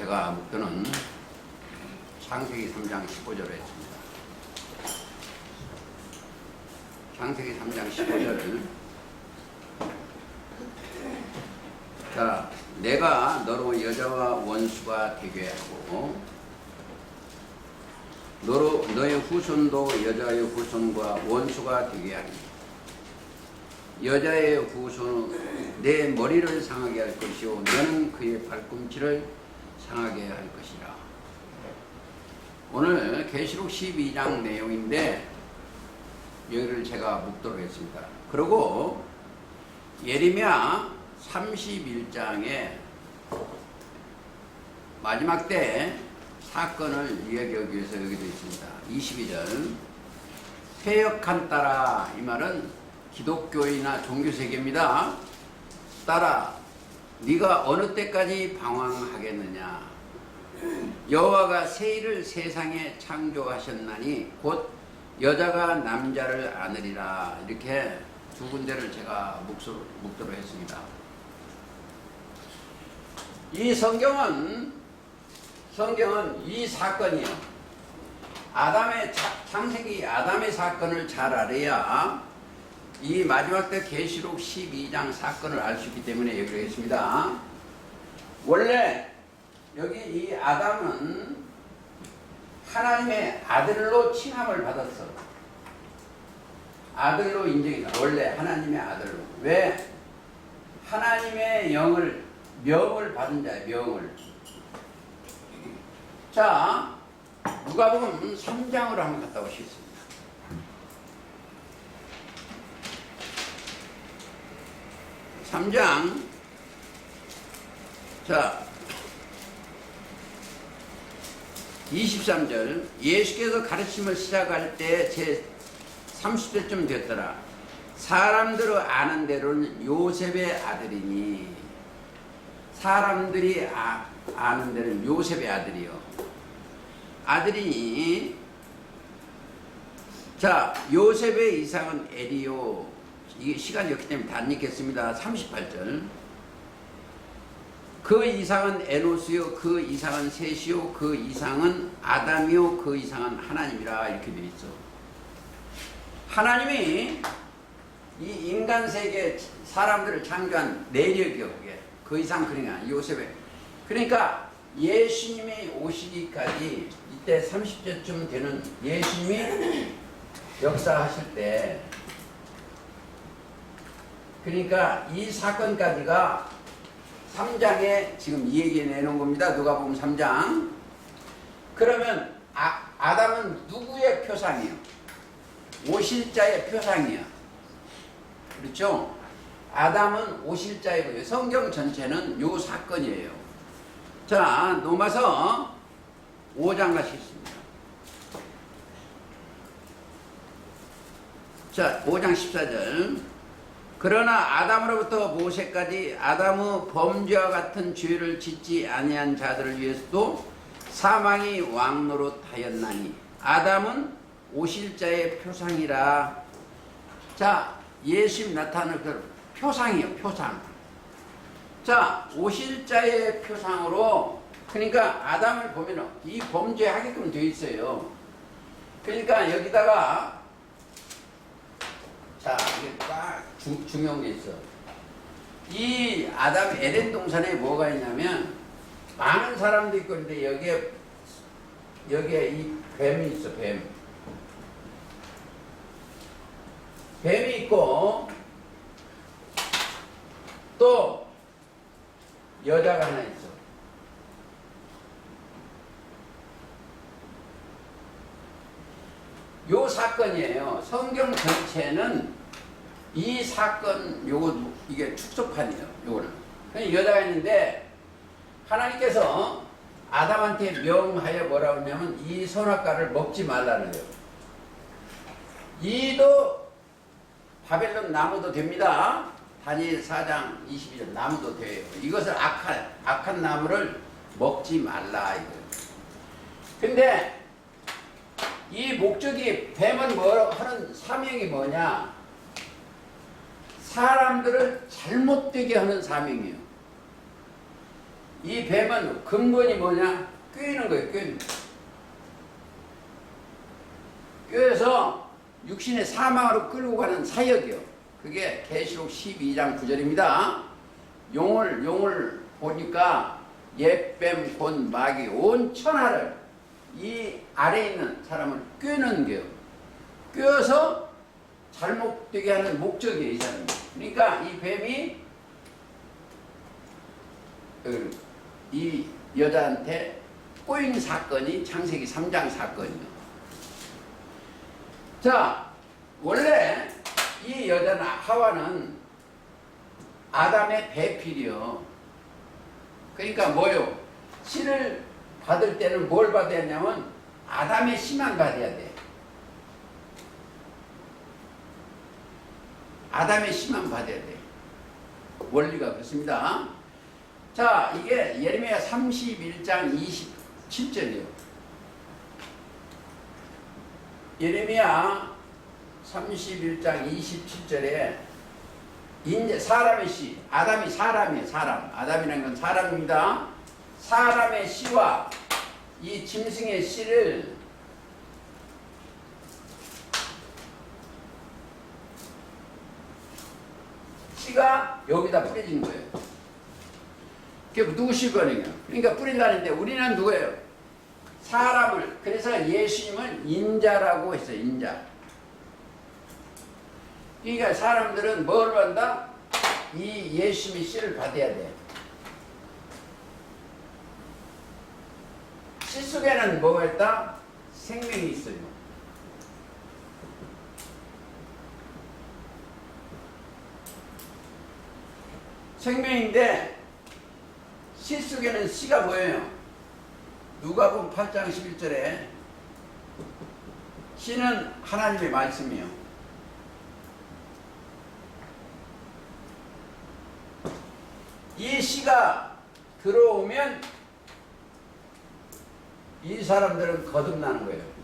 제가 목표는 창세기 3장 15절을 했습니다. 창세기 3장 15절을 자, 내가 너로 여자와 원수가 되게 하고 너의 후손도 여자의 후손과 원수가 되게 하리. 여자의 후손은 내 머리를 상하게 할 것이요 너는 그의 발꿈치를 상하게 할 것이라. 오늘 계시록 12장 내용인데 여기를 제가 묵도록 했습니다. 그리고 예레미야 31장에 마지막 때 사건을 이야기하기 위해서 여기도 있습니다. 22절 폐역한 딸아, 이 말은 기독교이나 종교세계입니다. 딸아, 네가 어느 때까지 방황하겠느냐. 여호와가 새 일을 세상에 창조하셨나니 곧 여자가 남자를 안으리라. 이렇게 두 군데를 제가 묵도록 했습니다. 이 성경은 이 사건이요, 창세기 아담의 사건을 잘 알아야 이 마지막 때 계시록 12장 사건을 알 수 있기 때문에 여기로 했습니다. 원래 여기 이 아담은 하나님의 아들로 칭함을 받았어. 아들로 인정이다. 원래 하나님의 아들로. 왜? 하나님의 명을 받은 자야, 명을. 자, 누가복음 3장으로 한번 갔다 오시겠습니다. 3장. 자, 23절. 예수께서 가르침을 시작할 때 제 30대쯤 됐더라. 사람들을 아는 대로는 요셉의 아들이니. 사람들이 아는 데는 요셉의 아들이요. 아들이니. 자, 요셉의 이상은 에리요. 이게 시간이 없기 때문에 다 안 읽겠습니다. 38절. 그 이상은 에노스요, 그 이상은 셋이요, 그 이상은 아담이요, 그 이상은 하나님이라. 이렇게 되어 있어. 하나님이 이 인간 세계 사람들을 창조한 내력이요, 그게. 그 이상, 그러니까 요셉의. 그러니까 예수님이 오시기까지 이때 30대쯤 되는 예수님이 역사하실 때, 그러니까 이 사건까지가 3장에 지금 이 얘기 내놓은 겁니다. 누가복음 3장. 그러면 아담은 누구의 표상이에요? 오실자의 표상이야. 그렇죠? 아담은 오실자이고요. 성경 전체는 요 사건이에요. 자, 넘어서 5장 가시겠습니다. 자, 5장 14절. 그러나 아담으로부터 모세까지 아담의 범죄와 같은 죄를 짓지 아니한 자들을 위해서도 사망이 왕노릇하였나니 아담은 오실자의 표상이라. 자, 예수님 나타나는 그 표상이요, 표상. 자, 오실자의 표상으로, 그러니까 아담을 보면 이 범죄하게끔 되어 있어요. 그러니까 여기다가 자, 이게 딱 중요한 게 있어. 이 아담 에덴 동산에 뭐가 있냐면 많은 사람도 있고, 근데 여기에 이 뱀이 있어, 뱀. 뱀이 있고 또 여자가 하나 있어. 요 사건이에요. 성경 전체는 이 사건, 이게 축소판이에요. 요거는. 그냥 여자가 있는데, 하나님께서 아담한테 명하여 뭐라고 하냐면, 이 선악과를 먹지 말라는 거예요. 이도 바벨론 나무도 됩니다. 다니엘 4장 22절 나무도 돼요. 이것을 악한 나무를 먹지 말라, 이거예요. 근데, 이 목적이, 뱀은 뭐 하는 사명이 뭐냐? 사람들을 잘못되게 하는 사명이에요. 이 뱀은 근본이 뭐냐? 꿰는 거예요. 꿰는. 꿰서 육신의 사망으로 끌고 가는 사역이요. 그게 계시록 12장 9절입니다. 용을 보니까 옛뱀 곧 마귀 온 천하를 이 아래에 있는 사람을 꿰는 게요. 꿰어서 잘못되게 하는 목적이에요. 이 사람이. 그러니까 이 뱀이 이 여자한테 꼬인 사건이 창세기 3장 사건이요. 자, 원래 이 여자나 하와는 아담의 배필이요. 그러니까 뭐요? 씨를 받을 때는 뭘 받아야 하냐면 아담의 씨만 받아야 돼. 아담의 씨만 받아야 돼. 원리가 그렇습니다. 자, 이게 예레미야 31장 27절이에요. 예레미야 31장 27절에 인제 사람의 씨, 아담이 사람이에요. 사람. 아담이라는 건 사람입니다. 사람의 씨와 이 짐승의 씨를 씨가 여기다 뿌려진 거예요. 그게 누구 씨거든요. 그러니까 뿌린다는데 우리는 누구예요? 사람을. 그래서 예수님은 인자라고 했어요. 인자. 그러니까 사람들은 뭘 받는다? 이 예수님의 씨를 받아야 돼. 씨 속에는 뭐가 있다? 생명이 있어요. 생명인데 씨 속에는 씨가 뭐예요? 누가복음 8장 11절에 씨는 하나님의 말씀이요. 이 씨가 들어오면 이 사람들은 거듭나는 거예요.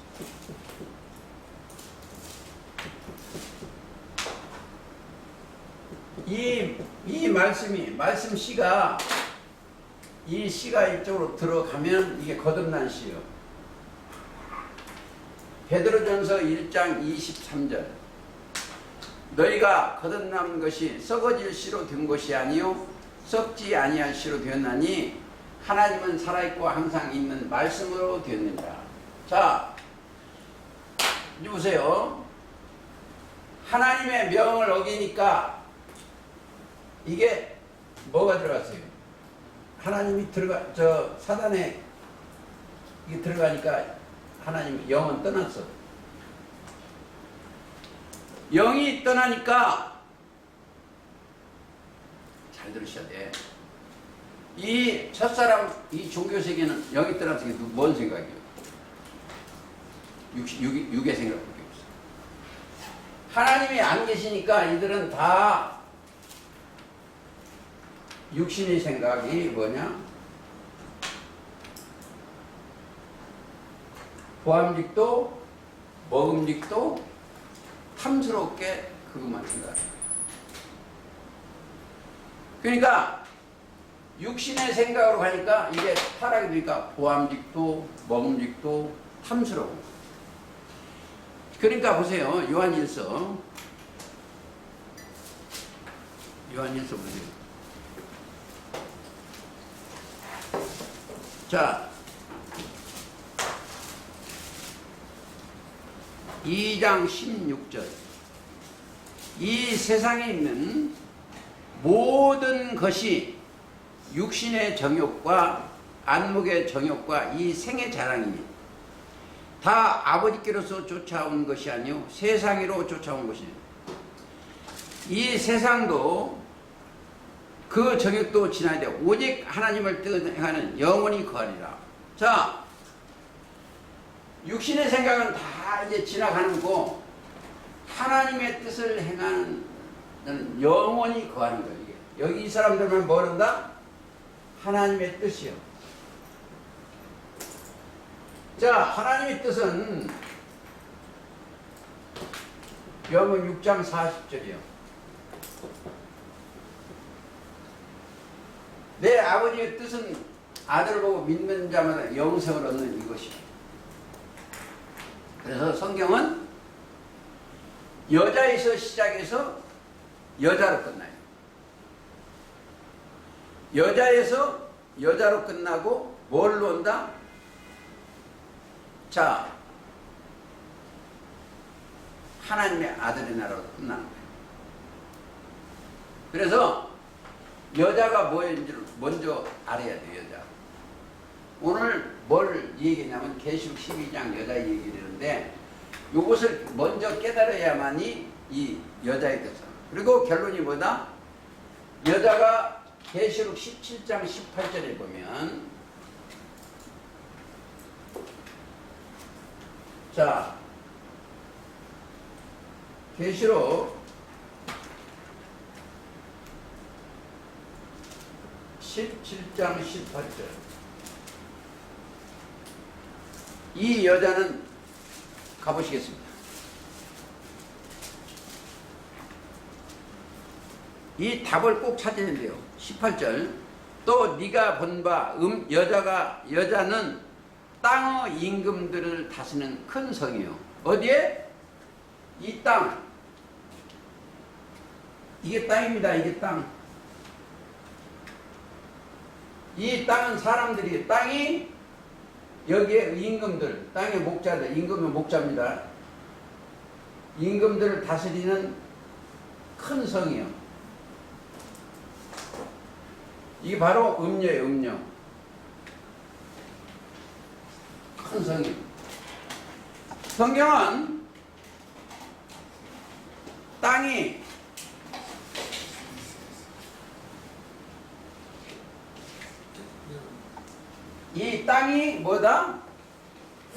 이 말씀 씨가 이 씨가 이쪽으로 들어가면 이게 거듭난 씨요. 베드로전서 1장 23절 너희가 거듭난 것이 썩어질 씨로 된 것이 아니요 썩지 아니할 씨로 되었나니 하나님은 살아있고 항상 있는 말씀으로 되었느니라. 자, 이제 보세요. 하나님의 명을 어기니까 이게 뭐가 들어갔어요? 하나님이 사단에 이게 들어가니까 하나님 영은 떠났어. 영이 떠나니까 잘 들으셔야 돼. 이 첫사람, 이 종교세계는 영이 떠나서 뭔 생각이에요? 육의 생각밖에 없어. 하나님이 안 계시니까 이들은 다 육신의 생각이 뭐냐? 보암직도 먹음직도 탐스럽게 그것만 생각해요. 그러니까 육신의 생각으로 가니까 이게 타락이 되니까 보암직도 먹음직도 탐스러워. 그러니까 보세요. 요한일서 보세요. 자, 2장 16절 이 세상에 있는 모든 것이 육신의 정욕과 안목의 정욕과 이 생의 자랑이니 다 아버지께로서 쫓아온 것이 아니요 세상으로 쫓아온 것이니 이 세상도 그 정욕도 지나야 돼. 오직 하나님을 뜻하는 영원히 거하리라. 자, 육신의 생각은 다 이제 지나가는 거고 하나님의 뜻을 행하는 영원히 거하는 거예요. 이게. 여기 이 사람들만 뭐 한다? 하나님의 뜻이요. 자, 하나님의 뜻은 요한복음 6장 40절이요. 내 아버지의 뜻은 아들을 보고 믿는 자마다 영생을 얻는 이것이요. 그래서 성경은 여자에서 시작해서 여자로 끝나요. 여자에서 여자로 끝나고 뭘로 온다? 자, 하나님의 아들의 나라로 끝나는 거예요. 그래서 여자가 뭐인지를 먼저 알아야 돼요. 여자. 오늘 뭘 얘기했냐면 계시록 12장 여자 얘기를 하는데 이것을 먼저 깨달아야만이 이 여자의 뜻을. 그리고 결론이 뭐다? 여자가 계시록 17장 18절에 보면 자, 계시록 17장 18절. 이 여자는 가보시겠습니다. 이 답을 꼭 찾아야 돼요. 18절. 또 네가 본 바 여자는 땅의 임금들을 다스리는 큰 성이요. 어디에? 이 땅. 이게 땅입니다. 이게 땅. 이 땅은 사람들이, 땅이 여기에 임금들, 땅의 목자들, 임금은 목자입니다. 임금들을 다스리는 큰 성이요. 이게 바로 음녀예요. 음녀. 큰 성이요. 성경은 땅이 이 땅이 뭐다?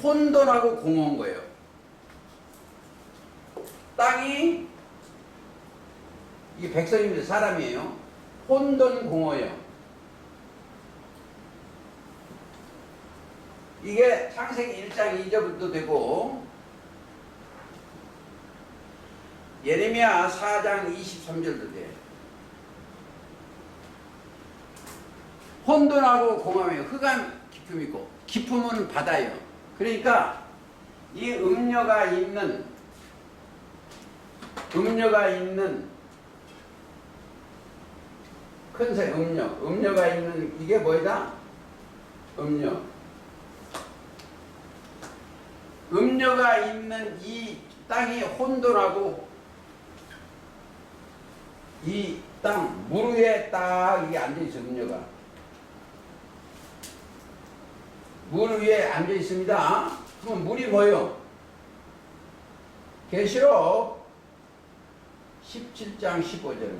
혼돈하고 공허한 거예요. 땅이 이게 백성입니다. 사람이에요. 혼돈 공허예요. 이게 창세기 1장 2절부터 되고 예레미야 4장 23절도 돼요. 혼돈하고 공허해요. 흑암 깊음 있고 깊음은 바다예요. 그러니까 이 음녀가 있는 큰새 음녀가 있는 이게 뭐다? 음녀가 있는 이 땅이 혼돈하고 이 땅 물 위에 딱 이게 앉아있어. 음녀가 물 위에 앉아 있습니다. 그럼 물이 뭐예요? 계시록 17장 15절.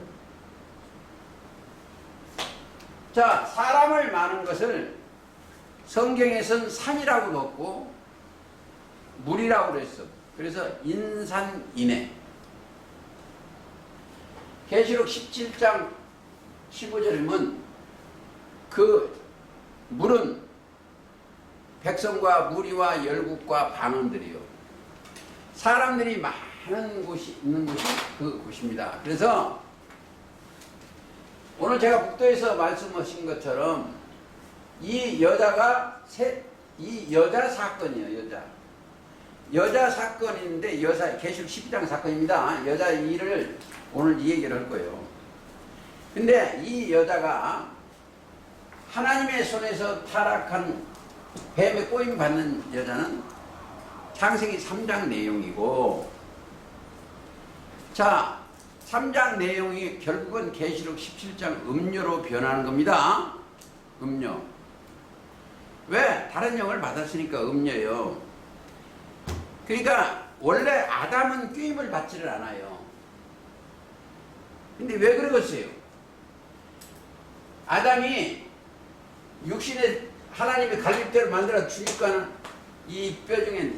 자, 사람을 많은 것을 성경에서는 산이라고 넣었고 물이라고 그랬어. 그래서 인산인해. 계시록 17장 15절에 보면 그 물은 백성과 무리와 열국과 방언들이요. 사람들이 많은 곳이 있는 곳이 그 곳입니다. 그래서 오늘 제가 북도에서 말씀하신 것처럼 이 여자가 이 여자 사건이에요. 여자 사건인데 계시록 12장 사건입니다. 여자 일을 오늘 이 얘기를 할 거예요. 근데 이 여자가 하나님의 손에서 타락한 뱀에 꼬임 받는 여자는 창세기 3장 내용이고, 자, 3장 내용이 결국은 계시록 17장 음녀로 변하는 겁니다. 음녀. 왜? 다른 영을 받았으니까 음녀예요. 그러니까 원래 아담은 꾀임을 받지를 않아요. 근데 왜 그러겠어요? 아담이 육신에 하나님이 갈빗대로 만들어 주니까는 이 뼈 중에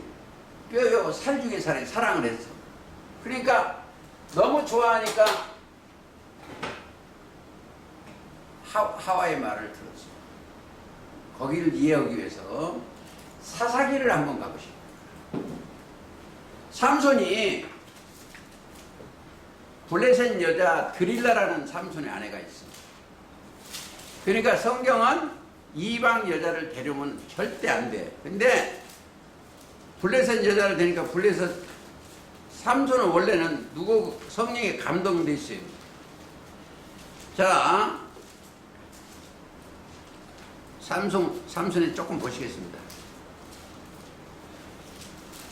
뼈요 살 중에 사랑을 했어. 그러니까 너무 좋아하니까 하와의 말을 들었어. 거기를 이해하기 위해서 사사기를 한번 가보시오. 삼손이 블레셋 여자 드릴라라는 삼손의 아내가 있어. 그러니까 성경은 이방 여자를 데려오면 절대 안 돼. 근데 블레셋 여자를 데니까 블레셋 삼손은 원래는 누구 성령에 감동돼 있어요. 자, 삼손에 조금 보시겠습니다.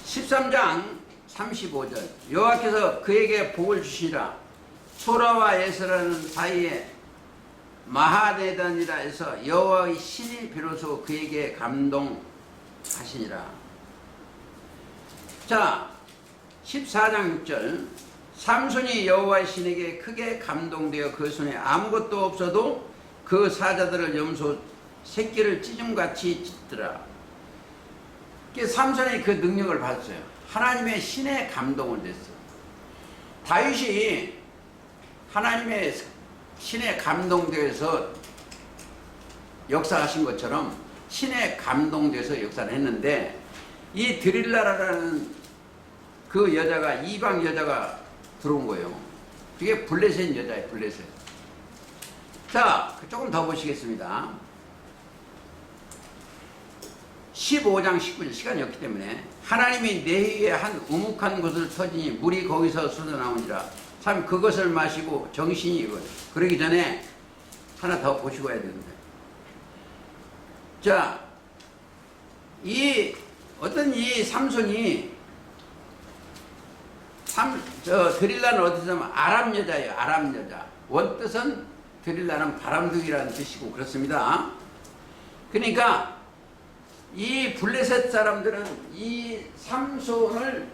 13장 35절 여호와께서 그에게 복을 주시라. 소라와 에스라는 사이에 마하네단이라 해서 여호와의 신이 비로소 그에게 감동하시니라. 자, 14장 6절 삼손이 여호와의 신에게 크게 감동되어 그 손에 아무것도 없어도 그 사자들을 염소 새끼를 찢음같이 찢더라. 삼손이 그 능력을 봤어요. 하나님의 신에 감동을 됐어. 다윗이 하나님의 신에 감동돼서 역사하신 것처럼 신에 감동돼서 역사를 했는데, 이 드릴라라는 그 여자가 이방 여자가 들어온 거예요. 그게 블레셋 여자예요. 블레셋. 자, 조금 더 보시겠습니다. 15장 19절 시간이 없기 때문에 하나님이 내 위에 한 우묵한 곳을 터지니 물이 거기서 쏟아나오니라. 참 그것을 마시고 정신이 이거. 그러기 전에 하나 더 보시고 해야 되는데. 자, 어떤 이 삼손이 드릴라는 어디서 하면 아람 여자예요. 아람 여자. 원뜻은 드릴라는 바람둥이라는 뜻이고 그렇습니다. 그러니까 이 블레셋 사람들은 이 삼손을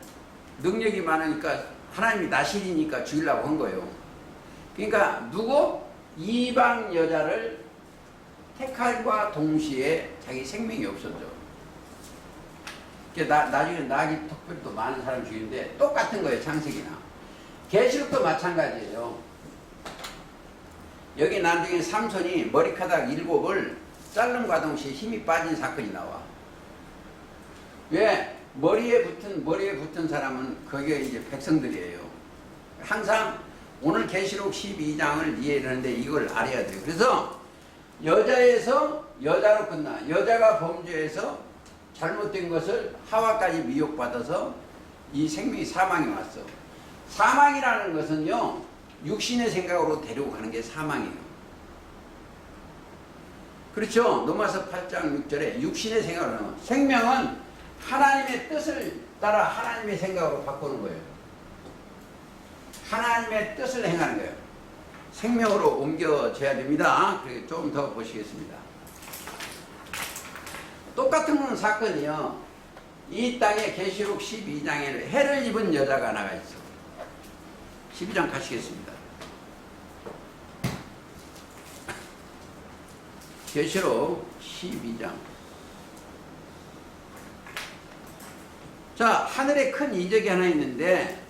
능력이 많으니까 하나님이 나실이니까 죽이려고 한 거예요. 그러니까 누구? 이방 여자를 택할과 동시에 자기 생명이 없었죠. 나중에 나기 특별히 또 많은 사람 죽이는데 똑같은 거예요. 창세기나 계시록도 마찬가지예요. 여기 나중에 삼손이 머리카락 7을 자름과 동시에 힘이 빠진 사건이 나와. 왜? 머리에 붙은 사람은 그게 이제 백성들이에요. 항상 오늘 계시록 12장을 이해를 하는데 이걸 알아야 돼요. 그래서 여자에서 여자로 끝나. 여자가 범죄해서 잘못된 것을 하와까지 미혹받아서 이 생명이 사망이 왔어. 사망이라는 것은요, 육신의 생각으로 데리고 가는 게 사망이에요. 그렇죠? 로마서 8장 6절에 육신의 생각으로, 생명은 하나님의 뜻을 따라 하나님의 생각으로 바꾸는 거예요. 하나님의 뜻을 행하는 거예요. 생명으로 옮겨져야 됩니다. 그리고 조금 더 보시겠습니다. 똑같은 사건이요. 이 땅에 계시록 12장에는 해를 입은 여자가 하나가 있어. 12장 가시겠습니다. 계시록 12장. 자, 하늘에 큰 이적이 하나 있는데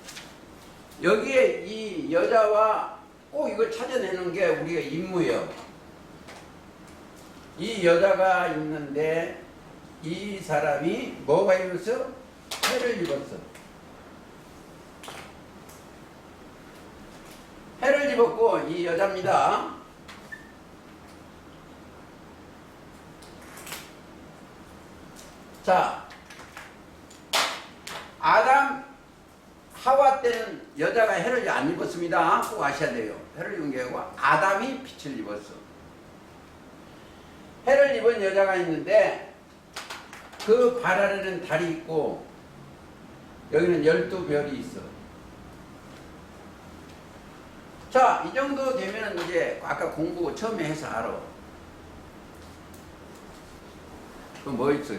여기에 이 여자와 꼭 이걸 찾아내는 게 우리가 임무예요. 이 여자가 있는데 이 사람이 뭐가 입었어? 해를 입었어. 해를 입었고 이 여자입니다. 자, 아담 하와 때는 여자가 해를 안 입었습니다. 꼭 아셔야 돼요. 해를 입은 게 아니고 아담이 빛을 입었어. 해를 입은 여자가 있는데 그 발 아래는 달이 있고 여기는 12별이 있어. 자, 이 정도 되면 이제 아까 공부 처음에 해서 알아. 그럼 뭐 있어?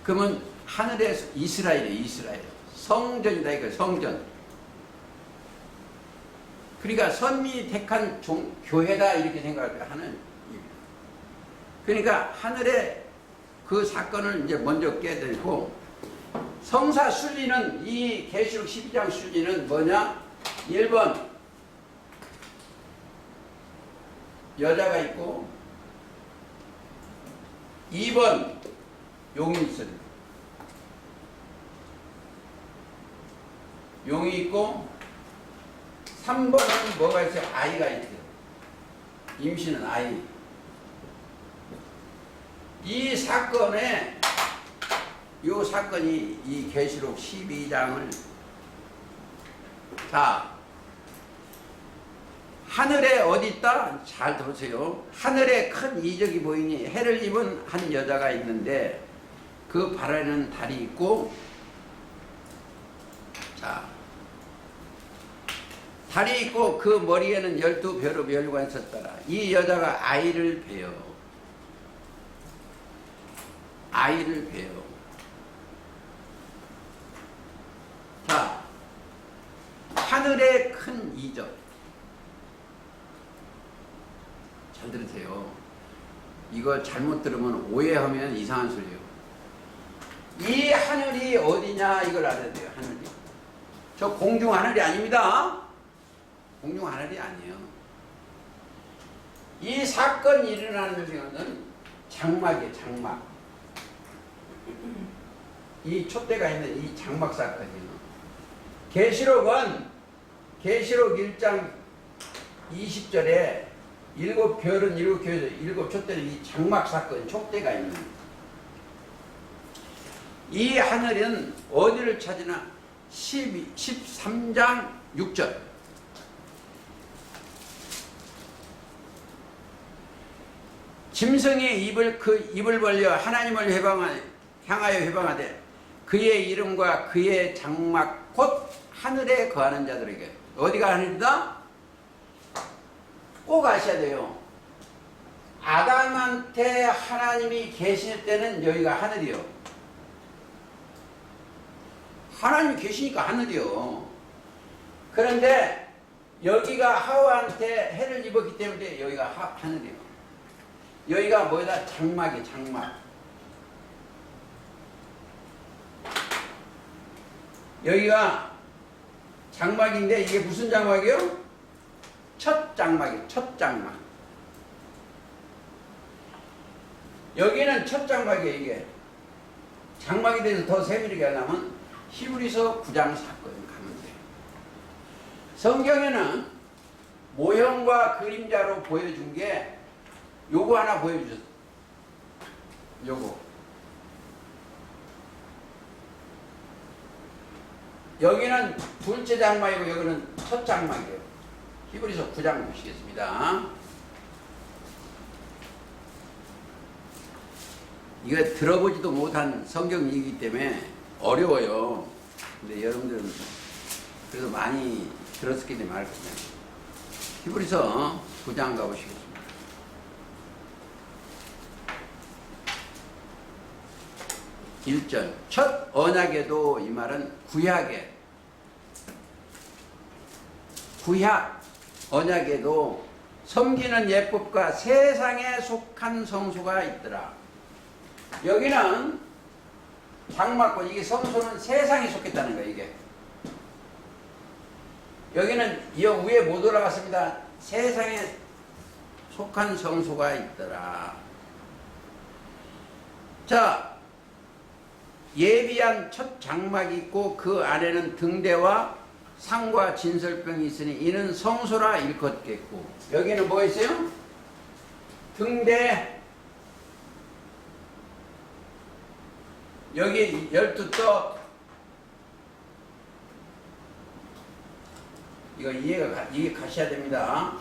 그러면 하늘에서 이스라엘이에요. 이스라엘. 성전이다 이거 성전. 그러니까 선미 택한 교회다 이렇게 생각하는. 그러니까 하늘에 그 사건을 이제 먼저 깨닫고 성사 순리는 이 계시록 12장 순리는 뭐냐? 1번 여자가 있고 2번 용이 있어요. 용이 있고 3번은 뭐가 있어요? 아이가 있어요. 임신은 아이. 이 사건에 이 사건이 이 계시록 12장을 자 하늘에 어디 있다? 잘 들으세요. 하늘에 큰 이적이 보이니 해를 입은 한 여자가 있는데 그 발에는 달이 있고 자 달이 있고 그 머리에는 12벼로 멸류가 있었더라. 이 여자가 아이를 베어 자 하늘의 큰 이적 잘 들으세요. 이거 잘못 들으면 오해하면 이상한 소리예요. 이 하늘이 어디냐 이걸 알아야 돼요. 하늘이 저 공중 하늘이 아닙니다. 공중 하늘이 아니에요. 이 사건이 일어나는 것은 장막이에요. 장막. 이 촛대가 있는 이 장막 사건이에요. 계시록은 계시록 1장 20절에 일곱 별은 일곱 교회에서 일곱 촛대는 이 장막 사건 촛대가 있는 이 하늘은 어디를 찾으나 13장 6절 짐승의 입을 벌려 하나님을 향하여 회방하되 그의 이름과 그의 장막 곧 하늘에 거하는 자들에게 어디가 하늘이다? 꼭 아셔야 돼요. 아담한테 하나님이 계실 때는 여기가 하늘이요. 하나님이 계시니까 하늘이요. 그런데 여기가 하와한테 해를 입었기 때문에 여기가 하늘이요. 여기가 뭐다? 장막이 장막. 여기가 장막인데 이게 무슨 장막이요? 첫 장막이에요. 첫 장막. 여기는 첫 장막이에요. 이게 장막에 대해서 더 세밀하게 하려면 히브리서 9장 사건 가면 돼요. 성경에는 모형과 그림자로 보여준 게 요거 하나 보여주셨어요. 요거. 여기는 둘째 장막이고 여기는 첫 장막이에요. 히브리서 9장 보시겠습니다. 이거 들어보지도 못한 성경이기 때문에 어려워요. 근데 여러분들은 그래도 많이 들었기 때문에 알 거예요. 히브리서 9장 가보시겠습니다. (1절) 첫 언약에도 이 말은 구약 언약에도 섬기는 예법과 세상에 속한 성소가 있더라. 여기는 장막권, 이게 성소는 세상에 속했다는 거예요. 이게 여기는 이 위에 못 올라갔습니다. 세상에 속한 성소가 있더라. 자, 예비한 첫 장막이 있고 그 안에는 등대와 상과 진설병이 있으니 이는 성소라 일컫겠고 여기는 뭐 있어요? 등대 여기 12떡 이거 이해 가셔야 됩니다.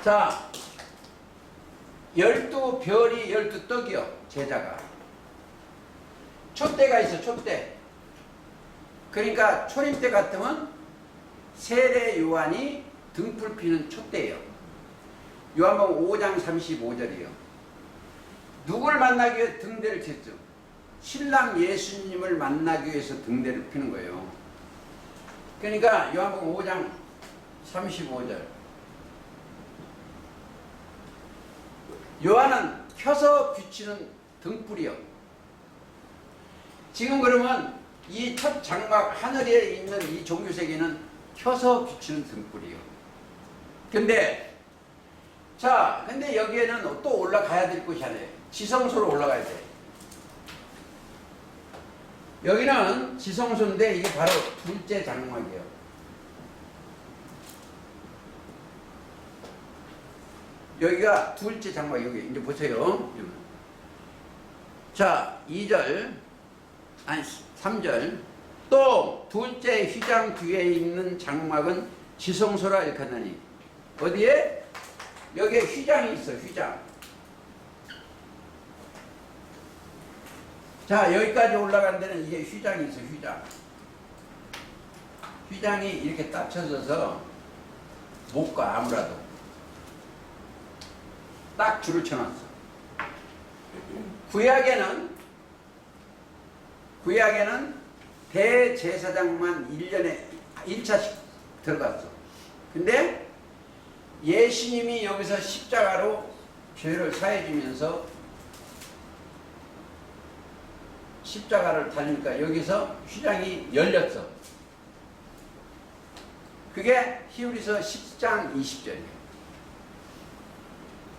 자 12별이 12떡이요. 제자가 촛대가 있어. 촛대. 그러니까 초림 때 같으면 세례 요한이 등불 피는 촛대예요. 요한복음 5장 35절이에요. 누구를 만나기 위해 등대를 쳤죠? 신랑 예수님을 만나기 위해서 등대를 피는 거예요. 그러니까 요한복음 5장 35절 요한은 켜서 비치는 등불이요. 지금 그러면 이 첫 장막 하늘에 있는 이 종교세계는 켜서 비추는 등불이요. 근데 여기에는 또 올라가야 될 곳이 하나요. 지성소로 올라가야 돼. 여기는 지성소인데 이게 바로 둘째 장막이에요. 여기가 둘째 장막, 여기 이제 보세요. 자, 2절 아니 3절 또 둘째 휘장 뒤에 있는 장막은 지성소라 일컫나니. 어디에? 여기에 휘장이 있어. 휘장. 자, 여기까지 올라간 데는 이게 휘장이 있어. 휘장. 휘장이 이렇게 딱 쳐져서 못 가. 아무라도 딱 줄을 쳐놨어. 구약에는 대제사장만 1년에 1차씩 들어갔어. 근데 예수님이 여기서 십자가로 죄를 사해주면서 십자가를 달리니까 여기서 휘장이 열렸어. 그게 히브리서 10장 20절이에요.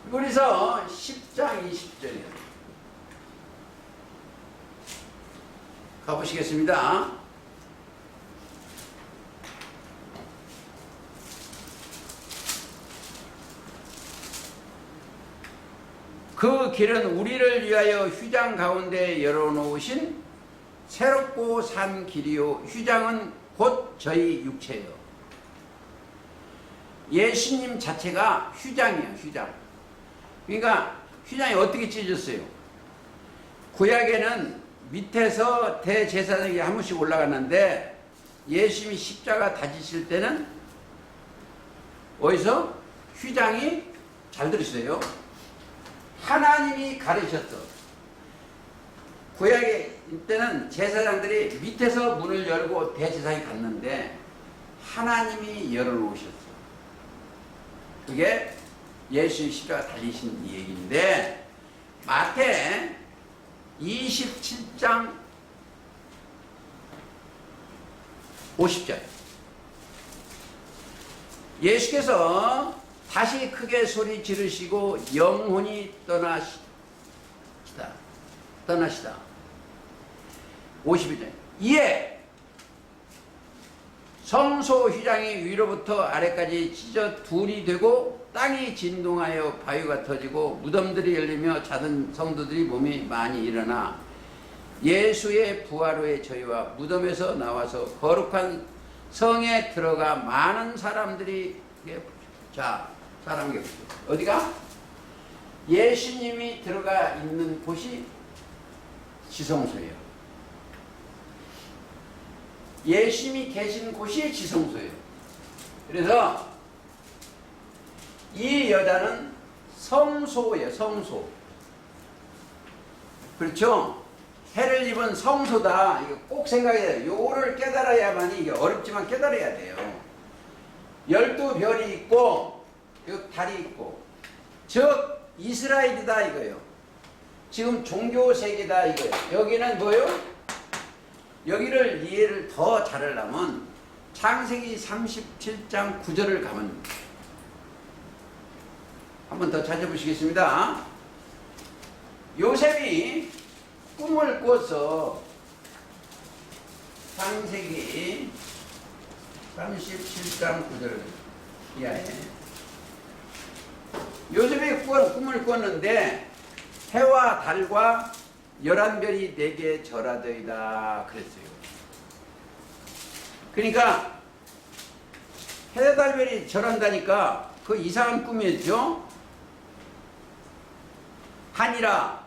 히브리서 10장 20절이에요. 가보시겠습니다. 그 길은 우리를 위하여 휘장 가운데 열어놓으신 새롭고 산 길이요 휘장은 곧 저희 육체요. 예수님 자체가 휘장이에요. 휘장. 그러니까 휘장이 어떻게 찢어졌어요? 구약에는 밑에서 대제사장이 한 번씩 올라갔는데 예수님이 십자가 다지실 때는 어디서? 휘장이 잘 들으세요. 하나님이 가르셨어. 구약의 때는 제사장들이 밑에서 문을 열고 대제사장이 갔는데 하나님이 열어놓으셨어. 그게 예수 십자가 달리신 얘기인데 마태 27장 50절 예수께서 다시 크게 소리 지르시고 영혼이 떠나시다. 51절 이에 성소 휘장이 위로부터 아래까지 찢어 둘이 되고 땅이 진동하여 바위가 터지고 무덤들이 열리며 자던 성도들이 몸이 많이 일어나 예수의 부활 후에 저희와 무덤에서 나와서 거룩한 성에 들어가 많은 사람들이 자 사람이 어디가? 예수님이 들어가 있는 곳이 지성소예요. 예수님이 계신 곳이 지성소예요. 그래서 이 여자는 성소예요. 성소. 그렇죠? 해를 입은 성소다. 이거 꼭 생각해야 돼요. 요거를 깨달아야만이 이게 어렵지만 깨달아야 돼요. 12별이 있고 요 달이 있고 즉 이스라엘이다 이거예요. 지금 종교세계다 이거예요. 여기는 뭐예요? 여기를 이해를 더 잘하려면 창세기 37장 9절을 가면 한번 더 찾아보시겠습니다. 요셉이 꿈을 꿔서 창세기 37장 9절 이하에 요셉이 꿈을 꿨는데 해와 달과 11별이 내게 절하더이다 그랬어요. 그러니까 해달별이 절한다니까 그 이상한 꿈이었죠. 하니라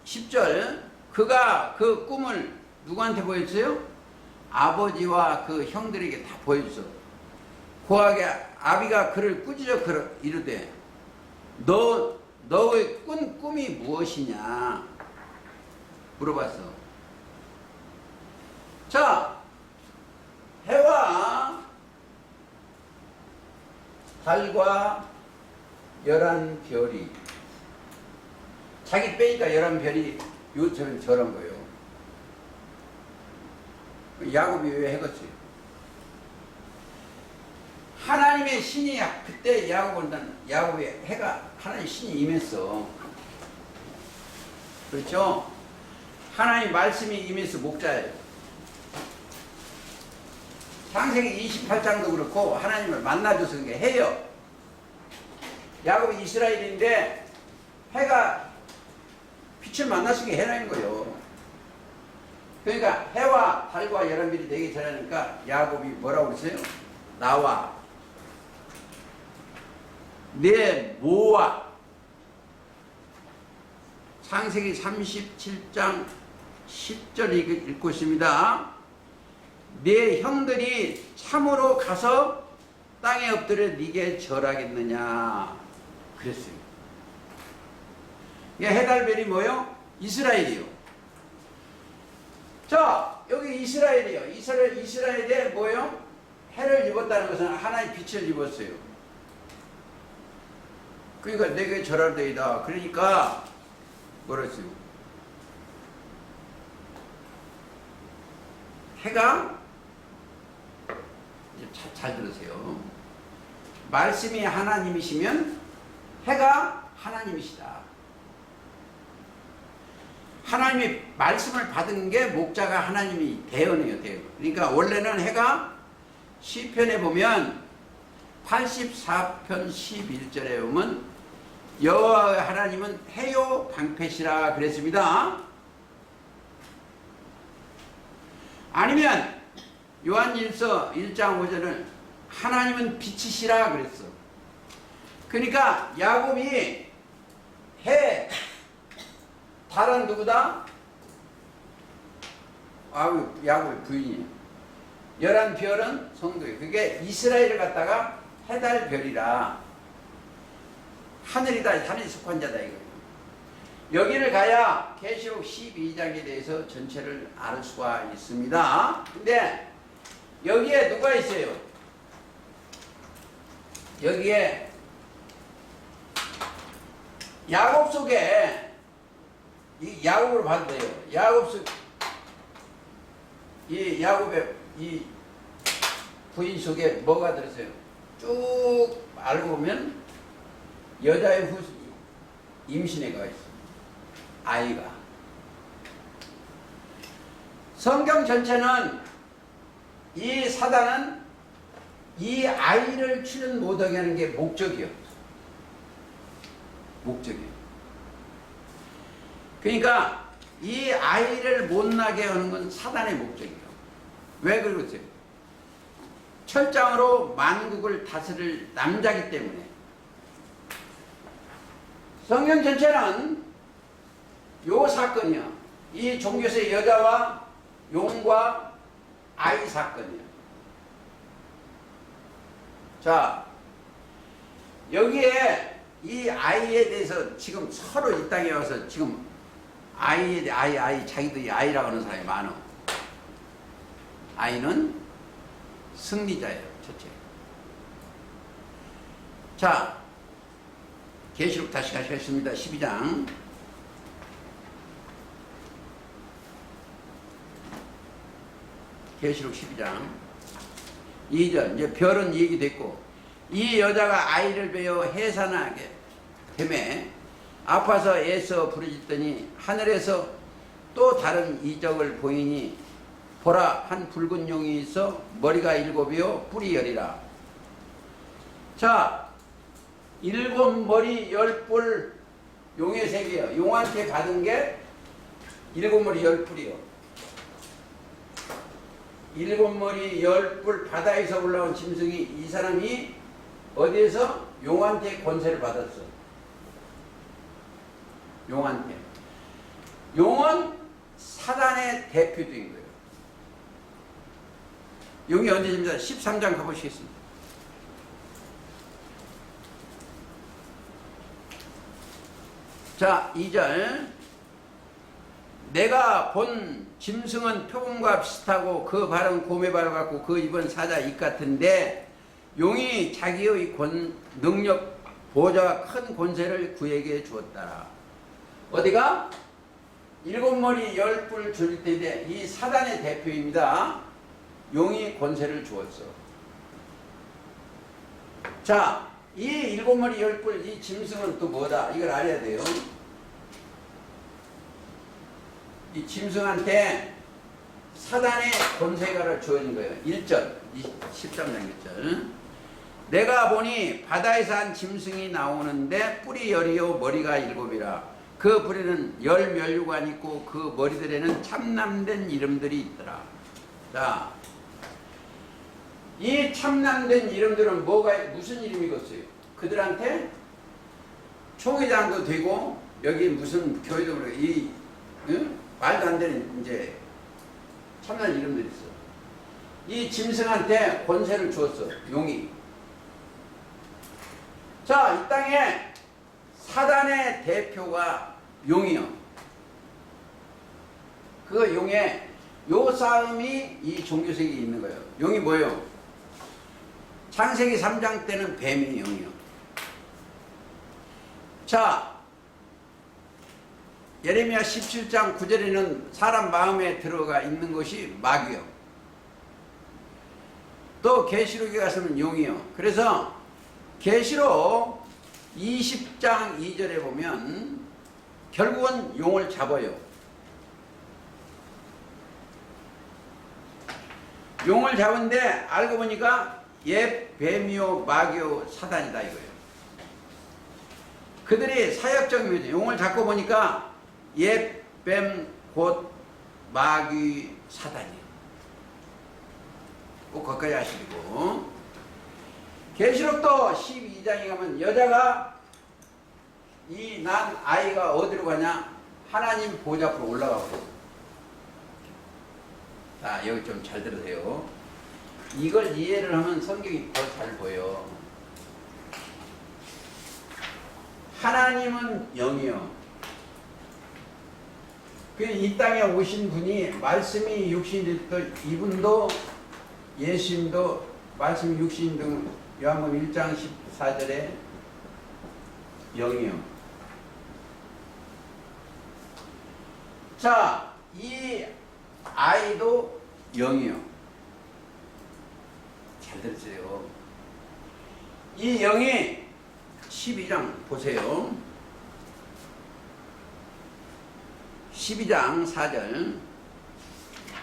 10절 그가 그 꿈을 누구한테 보였어요? 아버지와 그 형들에게 다 보여줬어. 고하게 아비가 그를 꾸짖어 이르되 너의 꿈이 무엇이냐 물어봤어. 자, 해와 달과 11별이 자기 빼니까 11별이 요처럼 저런 거예요. 야곱이 왜 해갔어요? 하나님의 신이 그때 야곱의 해가 하나님 신이 임했어. 그렇죠? 하나님 말씀이 임해서 목자예요. 창세기 28장도 그렇고 하나님을 만나줘서 그게 해요. 야곱이 이스라엘인데 해가 빛을 만나시게 해라는 거예요. 그러니까 해와 달과 열한별이 내게 전하니까 야곱이 뭐라고 그랬어요? 나와 내 모와 창세기 37장 10절 읽고 있습니다. 내 형들이 참으로 가서 땅에 엎드려 네게 절하겠느냐 그랬어요. 해달별이 뭐요? 이스라엘이요. 자, 여기 이스라엘이요. 이스라엘에 뭐요? 해를 입었다는 것은 하나의 빛을 입었어요. 그러니까 내게 절할 때이다. 그러니까 뭐라 했어요? 해가 잘 들으세요. 말씀이 하나님이시면 해가 하나님이시다. 하나님이 말씀을 받은 게 목자가 하나님이 대언이에요. 대언. 그러니까 원래는 해가 시편에 보면 84편 11절에 보면 여호와 하나님은 해요 방패시라 그랬습니다. 아니면 요한일서 1장 5절은 하나님은 빛이시라 그랬어. 그러니까 야곱이 해 달은 누구다? 야곱의 부인이에요. 11별은 성도예요. 그게 이스라엘을 갖다가 해달별이라 하늘이다, 하늘에 속한 자다 이거예요. 여기를 가야 계시록 12장에 대해서 전체를 알 수가 있습니다. 근데 여기에 누가 있어요? 여기에 야곱 속에 이 야곱으로 봐도 돼요. 이 야곱의 이 부인 속에 뭐가 들었어요? 쭉 알고 보면 여자의 임신애가 있어. 아이가. 성경 전체는 이 사단은 이 아이를 출현 못하게 하는 게 목적이에요. 목적이에요. 그러니까 이 아이를 못 나게 하는 건 사단의 목적이에요. 왜 그러세요? 철장으로 만국을 다스릴 남자기 때문에. 성경 전체는 요 사건이야. 이 종교의 여자와 용과 아이 사건이야. 자, 여기에 이 아이에 대해서 지금 서로 이 땅에 와서 지금 아이 자기들이 아이라고 하는 사람이 많아. 아이는 승리자예요. 첫째. 자, 계시록 다시 가시겠습니다. 12장. 계시록 12장 2절. 이제 별은 얘기됐고, 이 여자가 아이를 베어 해산하게 되매 아파서 애써 부르짖더니 하늘에서 또 다른 이적을 보이니 보라, 한 붉은 용이 있어 머리가 7이요 뿔이 10이라. 자, 7머리 10뿔 용의 세계요. 용한테 받은 게 7머리 10뿔이요. 7머리 10뿔 바다에서 올라온 짐승이, 이 사람이 어디에서? 용한테 권세를 받았어. 용한테. 용은 사단의 대표적인 거예요. 용이 언제입니다. 13장 가보시겠습니다. 자, 2절. 내가 본 짐승은 표범과 비슷하고 그 발은 곰의 발을 같고 그 입은 사자 입 같은데 용이 자기의 능력 보좌와 큰 권세를 그에게 주었다. 어디가? 7머리 10뿔 줄 때인데 이 사단의 대표입니다. 용이 권세를 주었어. 자, 이 7머리 10뿔 이 짐승은 또 뭐다? 이걸 알아야 돼요. 이 짐승한테 사단의 권세가 주어진 거예요. 1절, 13장 1절. 내가 보니 바다에서 한 짐승이 나오는데 뿔이 열이요 머리가 일곱이라. 그 뿔에는 열 면류관이 있고 그 머리들에는 참남된 이름들이 있더라. 자, 이 참남된 이름들은 무슨 이름이겠어요? 그들한테 총회장도 되고 여기 무슨 교회도 그러고 말도 안 되는 이제 참난 이름들이 있어. 이 짐승한테 권세를 주었어. 용이. 자, 이 땅에 사단의 대표가 용이요. 그 용의 요 싸움이 이 종교색이 있는 거예요. 용이 뭐예요? 창세기 3장 때는 뱀이 용이요. 자, 예레미야 17장 9절에는 사람 마음에 들어가 있는 것이 마귀요. 또 계시록에 가서는 용이요. 그래서 계시록 20장 2절에 보면 결국은 용을 잡아요. 용을 잡은데 알고 보니까 옛 뱀이요 마귀요 사단이다 이거예요. 그들이 사역적인 용을 잡고 보니까 옛 뱀 곧 마귀 사단이에요. 꼭 거기까지 하시고 계시록도 12장에 가면 여자가 이 난 아이가 어디로 가냐? 하나님 보좌 앞으로 올라가고. 자, 여기 좀 잘 들으세요. 이걸 이해를 하면 성경이 더 잘 보여. 하나님은 영이요. 이 땅에 오신 분이 말씀이 육신이 됐던 이분도 예수님도 말씀이 육신 등 요한복음 1장 14절에 영이요. 자, 이 아이도 영이요. 잘 들으세요. 이 영이 12장 보세요. 12장 4절.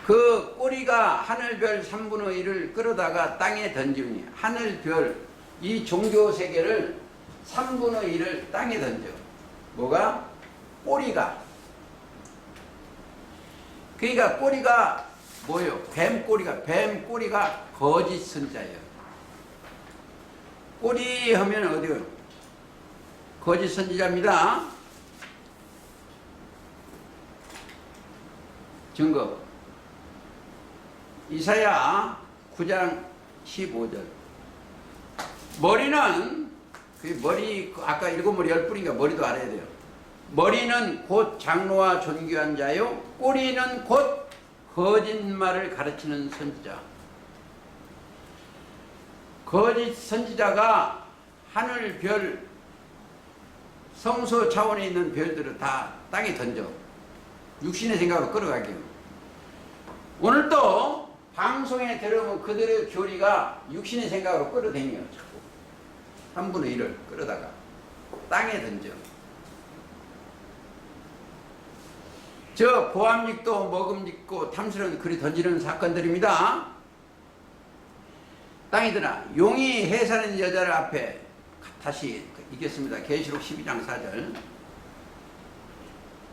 그 꼬리가 하늘별 3분의 1을 끌어다가 땅에 던지니 하늘별 이 종교 세계를 3분의 1을 땅에 던져. 뭐가? 꼬리가. 그러니까 꼬리가 뭐예요? 뱀 꼬리가 거짓 선자예요. 꼬리 하면 어디요? 거짓 선지자입니다. 증거. 이사야 9장 15절. 머리는 머리 아까 7머리 10뿌리니까 머리도 알아야 돼요. 머리는 곧 장로와 존귀한 자요 꼬리는 곧 거짓말을 가르치는 선지자. 거짓 선지자가 하늘 별 성소 차원에 있는 별들을 다 땅에 던져. 육신의 생각으로 끌어가게요. 오늘 또 방송에 들어오면 그들의 교리가 육신의 생각으로 끌어다녀요. 자꾸 3분의 1을 끌어다가 땅에 던져. 저 보암직도 먹음직고 탐스러운 그리 던지는 사건들입니다. 땅이더라. 용이 해사는 여자를 앞에 다시 읽겠습니다. 계시록 12장 4절.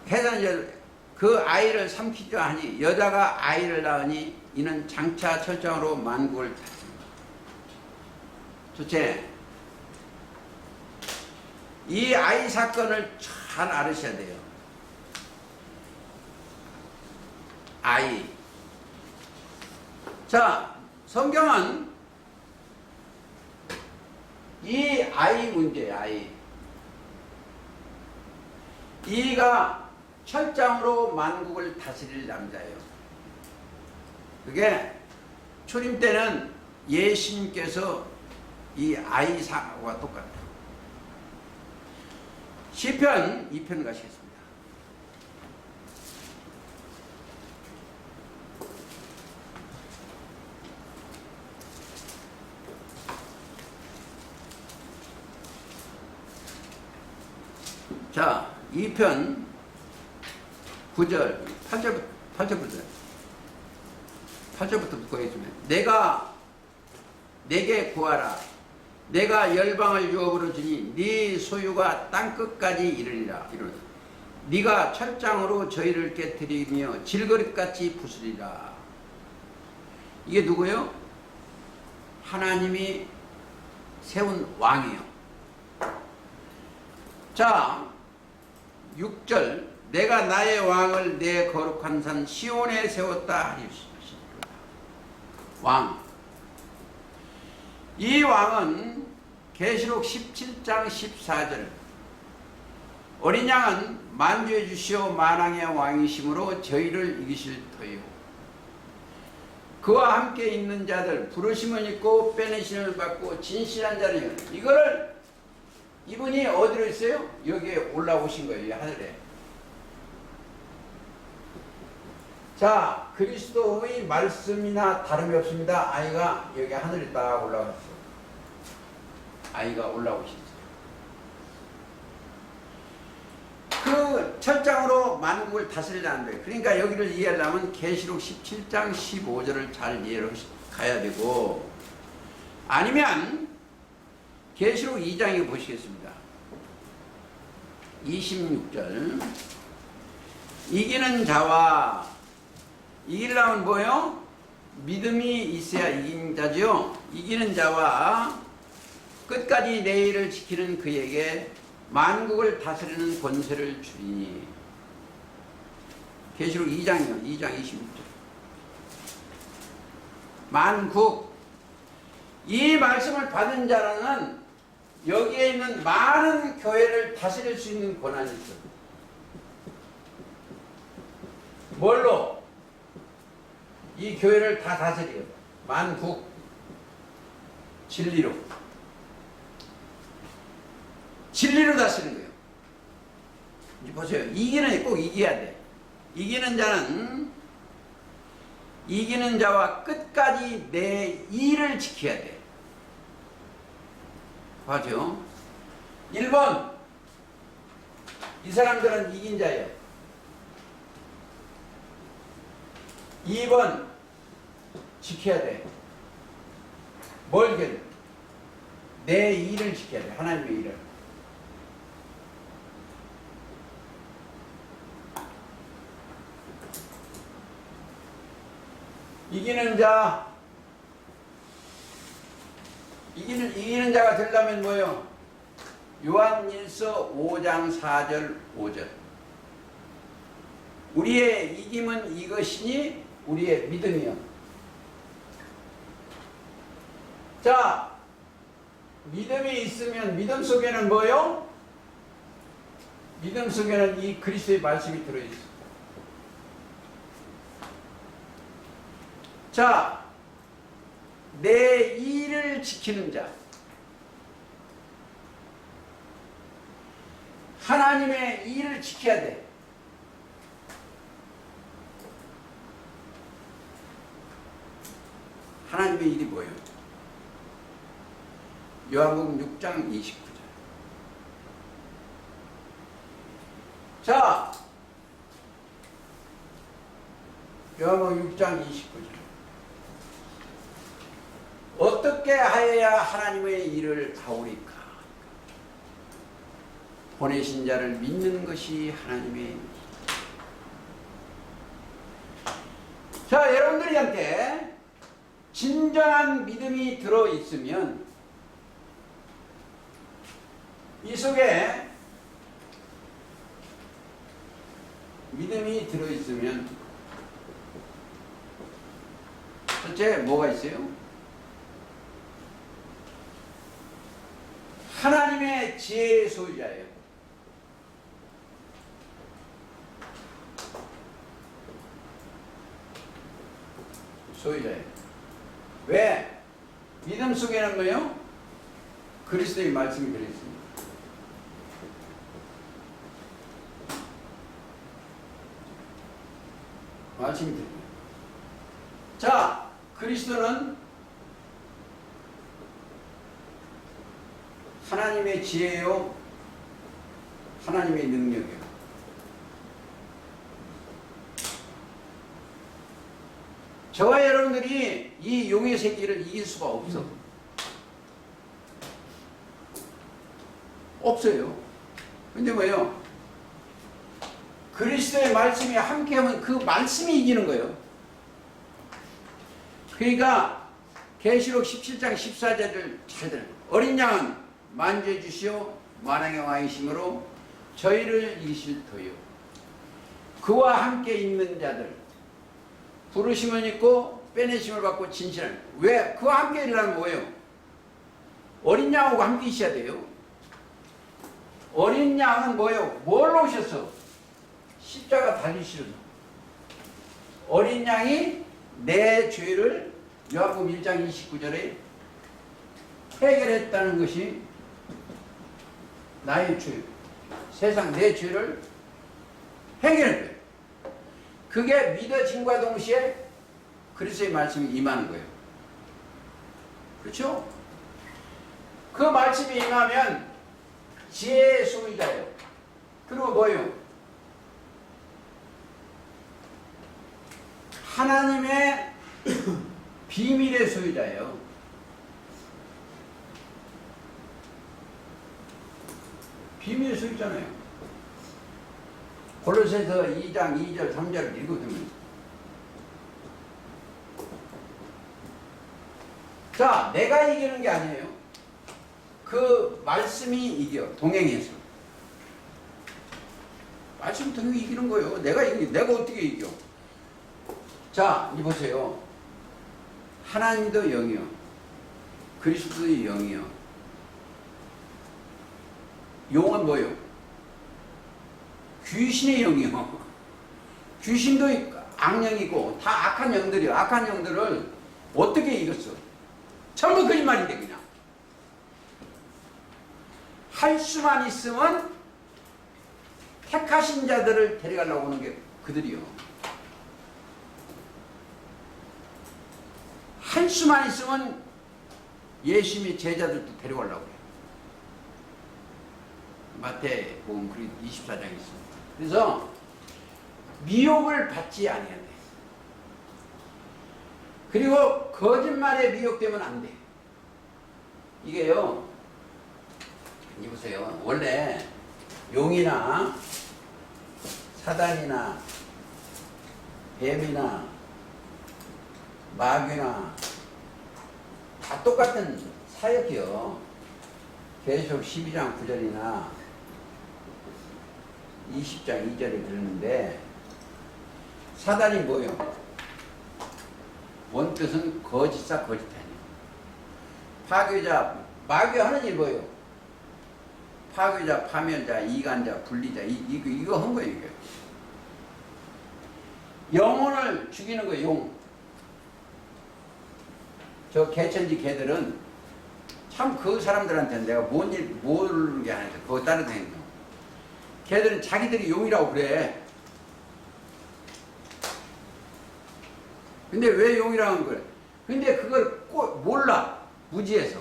해사는 여자 그 아이를 삼키려 하니 여자가 아이를 낳으니 이는 장차 철장으로 만국을 탔습니다. 둘째, 이 아이 사건을 잘 알으셔야 돼요. 아이. 자, 성경은 이 아이 문제예요. 아이. 이가 철장으로 만국을 다스릴 남자예요. 그게 초림 때는 예수님께서 이 아이 사와 똑같아요. 시편 2편 가시겠습니다. 자, 2편 9절, 8절부터 보겠습니다. 내가 내게 구하라. 내가 열방을 유업으로 주니 네 소유가 땅끝까지 이르리라. 네가 철장으로 저희를 깨뜨리며 질그릇같이 부수리라. 이게 누구요? 하나님이 세운 왕이요. 자, 6절 내가 나의 왕을 내 거룩한 산 시온에 세웠다 하리로다. 왕. 이 왕은 계시록 17장 14절 어린 양은 만주해 주시오 만왕의 왕이심으로 저희를 이기실 터이요 그와 함께 있는 자들 부르심을 입고 빼내심을 받고 진실한 자는 이거를 이분이 어디로 있어요? 여기에 올라오신 거예요. 이 하늘에. 자, 그리스도의 말씀이나 다름이 없습니다. 아이가 여기 하늘에 딱 올라갔어요. 아이가 올라오셨어요. 그 철장으로 만국을 다스리라는 거예요. 그러니까 여기를 이해하려면 계시록 17장 15절을 잘 이해를 가야 되고, 아니면 계시록 2장에 보시겠습니다. 26절 이기는 자와 이기려면 뭐예요? 믿음이 있어야 이기는 자죠. 이기는 자와 끝까지 내 일을 지키는 그에게 만국을 다스리는 권세를 주리니. 계시록 2장이요. 2장 26절. 만국. 이 말씀을 받은 자는 여기에 있는 많은 교회를 다스릴 수 있는 권한이 있어요. 뭘로? 이 교회를 다 다스려요. 만국. 진리로. 진리로 다스리는 거예요. 이제 보세요. 이기는 꼭 이겨야 돼. 이기는 자는 이기는 자와 끝까지 내 일을 지켜야 돼. 봐죠. 1번 이 사람들은 이긴 자예요. 2번 지켜야 돼. 뭘 지켜야 돼? 내 일을 지켜야 돼. 하나님의 일을. 이기는 자, 이기는 자가 되려면 뭐예요? 요한일서 5장 4절 5절 우리의 이김은 이것이니 우리의 믿음이요. 자, 믿음이 있으면 믿음 속에는 뭐예요? 믿음 속에는 이 그리스도의 말씀이 들어있어요. 자, 내 일을 지키는 자. 하나님의 일을 지켜야 돼. 하나님의 일이 뭐예요? 요한복음 6장 29절. 자, 요한복음 6장 29절. 어떻게 하여야 하나님의 일을 하오리까? 보내신 자를 믿는 것이 하나님의 일입니다. 자, 여러분들한테 진정한 믿음이 들어있으면 이 속에 믿음이 들어있으면 첫째 뭐가 있어요? 하나님의 지혜의 소유자예요. 소유자예요. 왜? 믿음 속에는 뭐예요? 그리스도의 말씀이 들어있습니다. 말씀이 들어있습니다. 자, 그리스도는 하나님의 지혜요, 하나님의 능력이요. 저와 여러분들이 이 용의 새끼를 이길 수가 없어. 없어요. 근데 뭐예요? 그리스도의 말씀이 함께하면 그 말씀이 이기는 거예요. 그러니까 계시록 17장 14절을 잘 들어요. 어린 양은 만주해 주시오 만왕의 왕이심으로 저희를 이기실 터요. 그와 함께 있는 자들 부르심을 입고 빼내심을 받고 진실한. 왜? 그와 함께 있으려면 뭐예요? 어린 양하고 함께 있어야 돼요. 어린 양은 뭐예요? 뭘로 오셨어? 십자가 달리시는. 어린 양이 내 죄를 요한복음 1장 29절에 해결했다는 것이 나의 죄, 세상 내 죄를 해결했어요. 그게 믿어짐과 동시에 그리스도의 말씀이 임하는 거예요. 그렇죠? 그 말씀이 임하면 지혜의 소유자예요. 그리고 뭐예요? 하나님의 비밀의 소유자예요. 비밀의 소유자잖아요. 골로새서 2장 2절 3절을 읽어보면 자, 내가 이기는 게 아니에요. 그 말씀이 이겨. 동행해서. 말씀 동행이 이기는 거예요. 내가 어떻게 이겨? 자, 이 보세요. 하나님도 영이요. 그리스도도 영이요. 용은 뭐예요? 귀신의 영이요. 귀신도 악령이고 다 악한 영들이요. 악한 영들을 어떻게 이겼어? 전부 거짓말인데 그냥. 할 수만 있으면 택하신 자들을 데려가려고 하는 게 그들이요. 할 수만 있으면 예수님의 제자들도 데려가려고 해요. 마태복음 24장에 있습니다. 그래서 미혹을 받지 아니해야 돼. 그리고 거짓말에 미혹되면 안 돼. 이게요. 이 보세요. 원래 용이나 사단이나 뱀이나 마귀나 다 똑같은 사역이요. 계속 12장 9절이나 20장 2절을 들었는데 사단이 뭐예요? 원뜻은 거짓사 거짓하니. 파괴자, 마귀하는 일 뭐예요? 파괴자, 파멸자, 이간자, 분리자, 이거 한 거예요, 이게. 영혼을 죽이는 거예요, 용. 저 개천지 개들은 참 그 사람들한테는 내가 뭔 일, 모르는 게 아니라 그거 따라다니는 거. 걔들은 자기들이 용이라고 그래. 근데 왜 용이라고 하는 거야? 근데 그걸 꼭 몰라. 무지해서.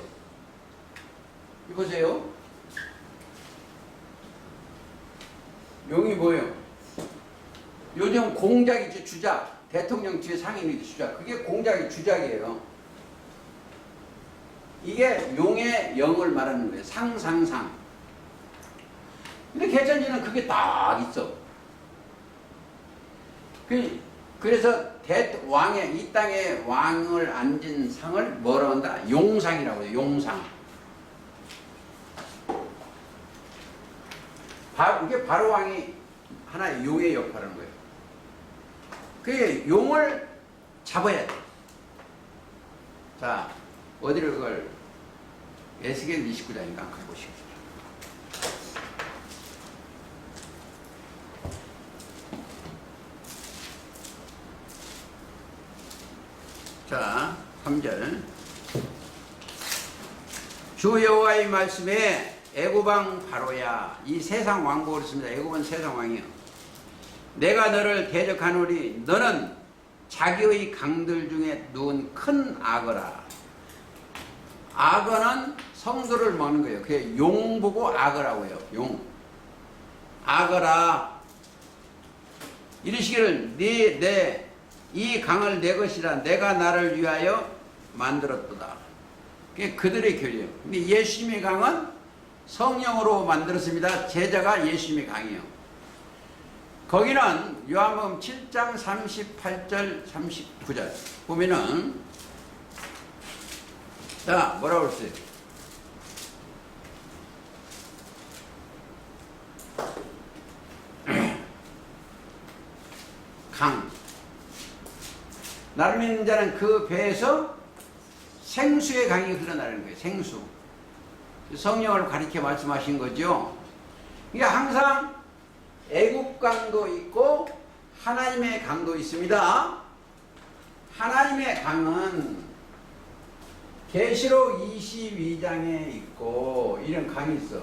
보세요. 용이 뭐예요? 요즘 공작이지, 주작. 대통령 뒤에 상임이 주작. 그게 공작이 주작이에요. 이게 용의 영을 말하는 거예요. 상상상. 근데 개천지는 그게 딱 있어. 그래서 왕의, 이 땅에 왕을 앉은 상을 뭐라고 한다? 용상이라고 해요. 용상. 이게 바로 왕이 하나의 용의 역할을 하는 거예요. 그게 용을 잡아야 돼. 자, 어디를 그걸 에스겔 29장인가 가보시겠습니다. 자, 3절. 주 여호와의 말씀에 애굽왕 바로야. 이 세상 왕국을 씁니다. 애굽은 세상 왕이요. 내가 너를 대적하노니 너는 자기의 강들 중에 누운 큰 악어라. 악어는 성도를 먹는 거예요. 그게 용 보고 악어라고 해요. 용. 악어라. 이르시기를 이 강을 내 것이라 내가 나를 위하여 만들었도다. 그게 그들의 교리예요. 근데 예수님의 강은 성령으로 만들었습니다. 제자가 예수님의 강이요. 거기는 요한복음 7장 38절 39절 보면은 자 뭐라고 그랬어요? 강. 나를 믿는 자는 그 배에서 생수의 강이 흘러나오는 거예요. 생수. 성령을 가리켜 말씀하신 거죠. 그러니까 항상 애국 강도 있고 하나님의 강도 있습니다. 하나님의 강은 계시록 22장에 있고 이런 강이 있어.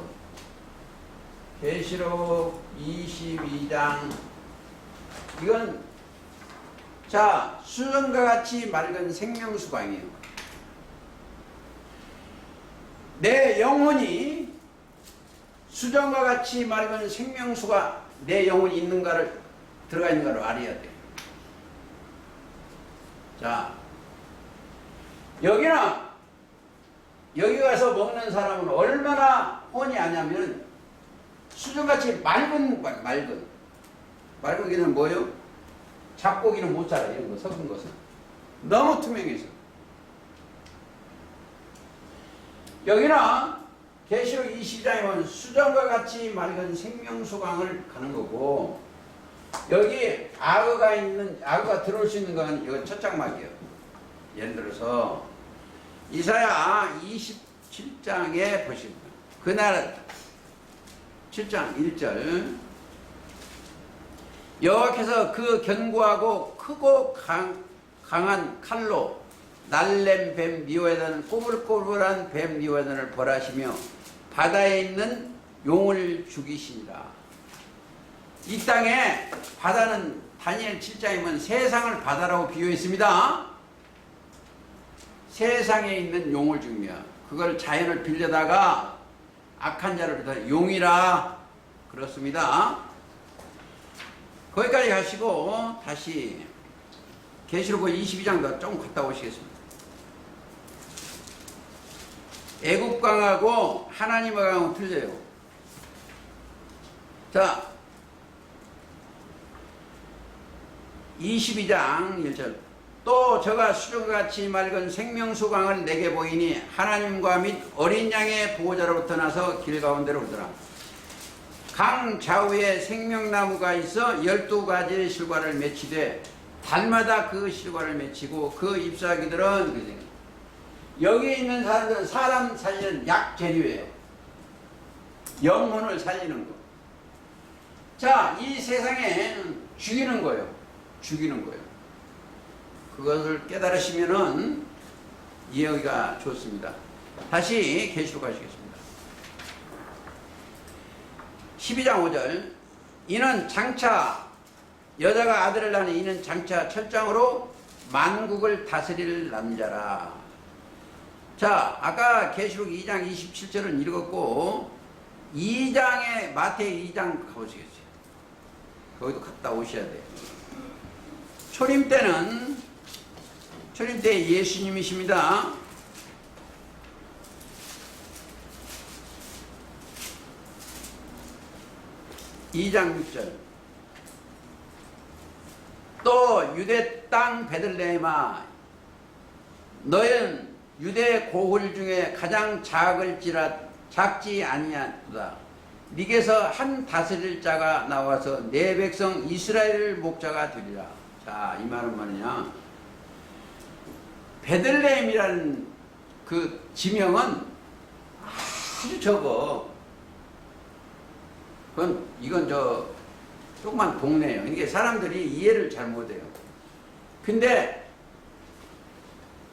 계시록 22장 이건 자 수정과 같이 맑은 생명수강이에요. 내 영혼이 수정과 같이 맑은 생명수가 내 영혼이 있는가를 들어가 있는가를 알아야 돼. 자 여기는 여기 가서 먹는 사람은 얼마나 혼이 하냐면 수정같이 맑은 게는 뭐예요? 잡고기는 못 살아. 이런 거 섞은 것은 너무 투명해서. 여기는 계시록 20장에 보면 수정과 같이 맑은 생명수강을 가는 거고 여기 악어가 들어올 수 있는 건 이건 첫 장막이에요. 예를 들어서 이사야 27장에 보시면 그날 7장 1절 여호와께서 그 견고하고 크고 강한 칼로 날렘 뱀 미워하던 꼬불꼬불한 뱀 미워하던을 벌하시며 바다에 있는 용을 죽이시니라. 이 땅에 바다는 다니엘 7장에 보면 세상을 바다라고 비유했습니다. 세상에 있는 용을 죽이며 그걸 자연을 빌려다가 악한 자를 다 용이라 그렇습니다. 거기까지 가시고 다시 계시록 22장도 좀 갔다 오시겠습니다. 애국강하고 하나님의 강하고 틀려요. 자 22장 1절 또 저가 수정같이 맑은 생명수강을 내게 보이니 하나님과 및 어린 양의 보호자로부터 나서 길 가운데로 오더라. 강 좌우에 생명나무가 있어 12가지의 실과를 맺히되 달마다 그 실과를 맺히고 그 잎사귀들은 여기 있는 사람들은 사람 살리는 약재료예요. 영혼을 살리는 거. 자, 이 세상에는 죽이는 거예요. 죽이는 거예요. 그것을 깨달으시면은 이해하기가 좋습니다. 다시 계시록 가시겠습니다. 12장 5절 이는 장차 여자가 아들을 낳는 이는 장차 철장으로 만국을 다스릴 남자라. 자 아까 계시록 2장 27절은 읽었고 2장에 마태의 2장 가보시겠어요. 거기도 갔다 오셔야 돼요. 초림 때 예수님이십니다. (2장 6절) 또 유대 땅 베들레헴아 너희는 유대 고을 중에 가장 작지 아니하도다. 네게서 한 다스릴 자가 나와서 내 백성 이스라엘 목자가 되리라. 자, 이 말은 뭐냐? 베들레헴이라는 그 지명은 아주 적어. 이건 조그만 동네예요. 이게 사람들이 이해를 잘 못해요. 근데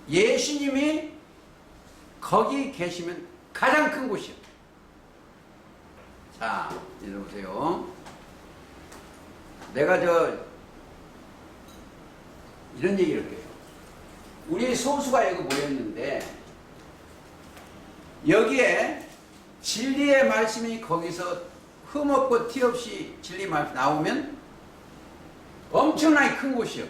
예수님이 거기 계시면 가장 큰 곳이요. 자, 이리 보세요. 내가 이런 얘기를 할게요. 우리 소수가 여기 모였는데 여기에 진리의 말씀이 거기서 흠없고 티 없이 진리 말씀 나오면 엄청나게 큰 곳이요.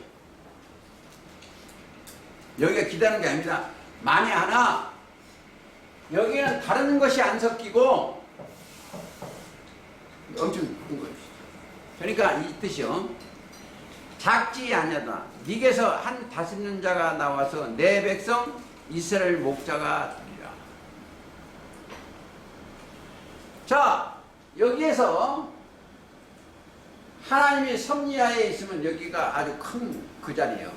여기가 기다리는 게 아닙니다. 만에 하나 여기는 다른 것이 안 섞이고 엄청 큰 거예요. 그러니까 이 뜻이요. 작지 아니하다. 네게서 한 다스리는 자가 나와서 내 백성 이스라엘 목자가 되리라. 자, 여기에서 하나님이 섭리하에 있으면 여기가 아주 큰 그 자리예요.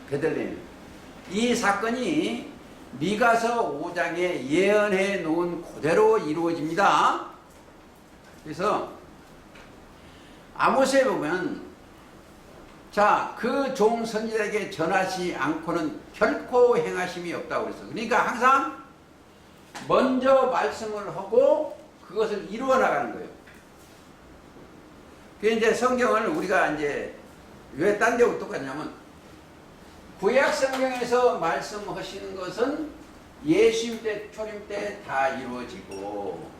베들레헴. 이 사건이 미가서 5장에 예언해 놓은 그대로 이루어집니다. 그래서 아모스에 보면 자, 그 종 선지자에게 전하지 않고는 결코 행하심이 없다고 그랬어. 그러니까 항상 먼저 말씀을 하고 그것을 이루어 나가는 거예요. 그 이제 성경을 우리가 이제 왜 딴 데하고 똑같냐면 구약 성경에서 말씀하시는 것은 예수님 때, 초림 때 다 이루어지고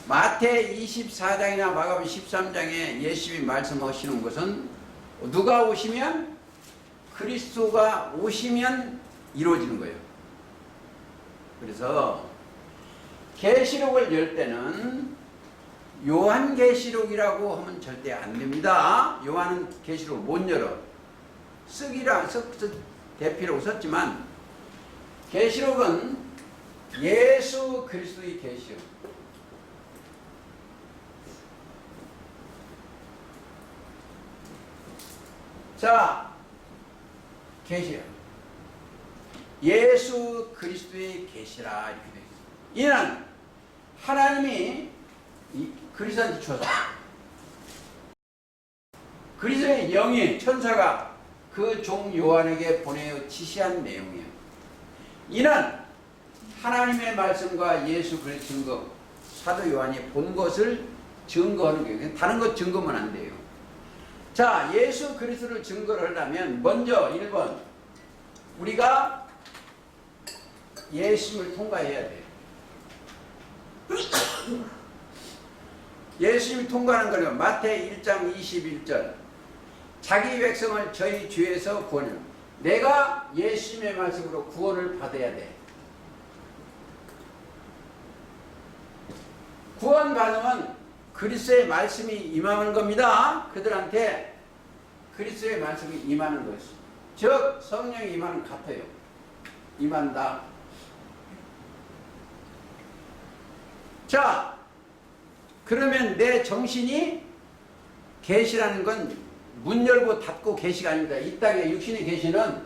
마태 24장이나 마가복음 13장에 예수님이 말씀하시는 것은 누가 오시면 그리스도가 오시면 이루어지는 거예요. 그래서 계시록을 열 때는 요한계시록이라고 하면 절대 안 됩니다. 요한은 계시록을 못 열어. 쓰기랑 대피라고 썼지만 계시록은 예수 그리스도의 계시록. 자, 계시록. 예수 그리스도의 계시라 이렇게 되어 있습니다. 이는 하나님이 그리스도한테 주어서 그리스도의 영이 천사가 그 종 요한에게 보내어 지시한 내용이에요. 이는 하나님의 말씀과 예수 그리스도 증거, 사도 요한이 본 것을 증거하는 거예요. 다른 것 증거면 안 돼요. 자, 예수 그리스도를 증거를 하려면 먼저 1번 우리가 예수님을 통과해야 돼요. 예수님이 통과하는 거는 마태 1장 21절 자기 백성을 저희 죄에서 구원해. 내가 예수님의 말씀으로 구원을 받아야 돼. 구원받으면 그리스도의 말씀이 임하는 겁니다. 그들한테 그리스도의 말씀이 임하는 것이 즉 성령이 임하는 것 같아요. 임한다. 자, 그러면 내 정신이 계시라는 건 문 열고 닫고 계시가 아닙니다. 이 땅에 육신의 계시는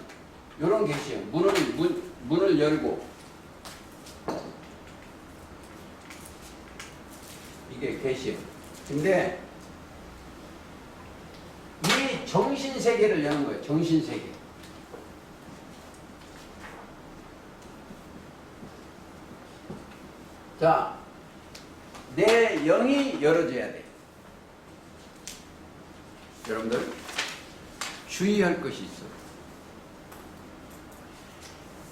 이런 계시예요. 문을 열고 이게 계시예요. 근데 이 정신세계를 여는 거예요. 정신세계. 자, 내 영이 열어져야 돼. 여러분들 주의할 것이 있어.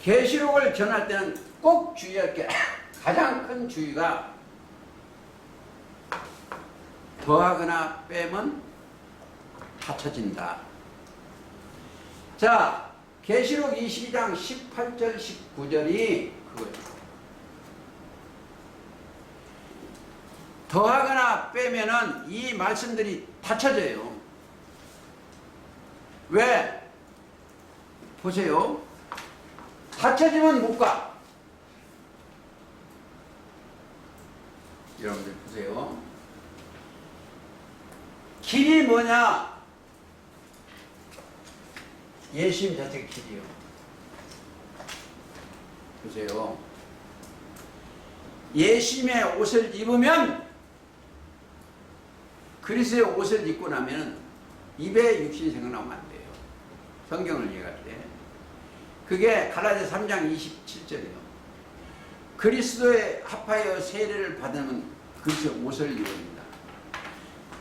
계시록을 전할 때는 꼭 주의할 게 가장 큰 주의가 더하거나 빼면 합쳐진다. 자, 계시록 22장 18절 19절이 그거예요. 더하거나 빼면은 이 말씀들이 닫혀져요. 왜? 보세요. 닫혀지면 못 가. 여러분들 보세요. 길이 뭐냐? 예수님 자체가 길이요. 보세요. 예수님의 옷을 입으면 그리스도의 옷을 입고 나면 입에 육신이 생각나면 안 돼요. 성경을 이해할 때. 그게 갈라디아 3장 27절이에요. 그리스도에 합하여 세례를 받으면 그리스도의 옷을 입습니다.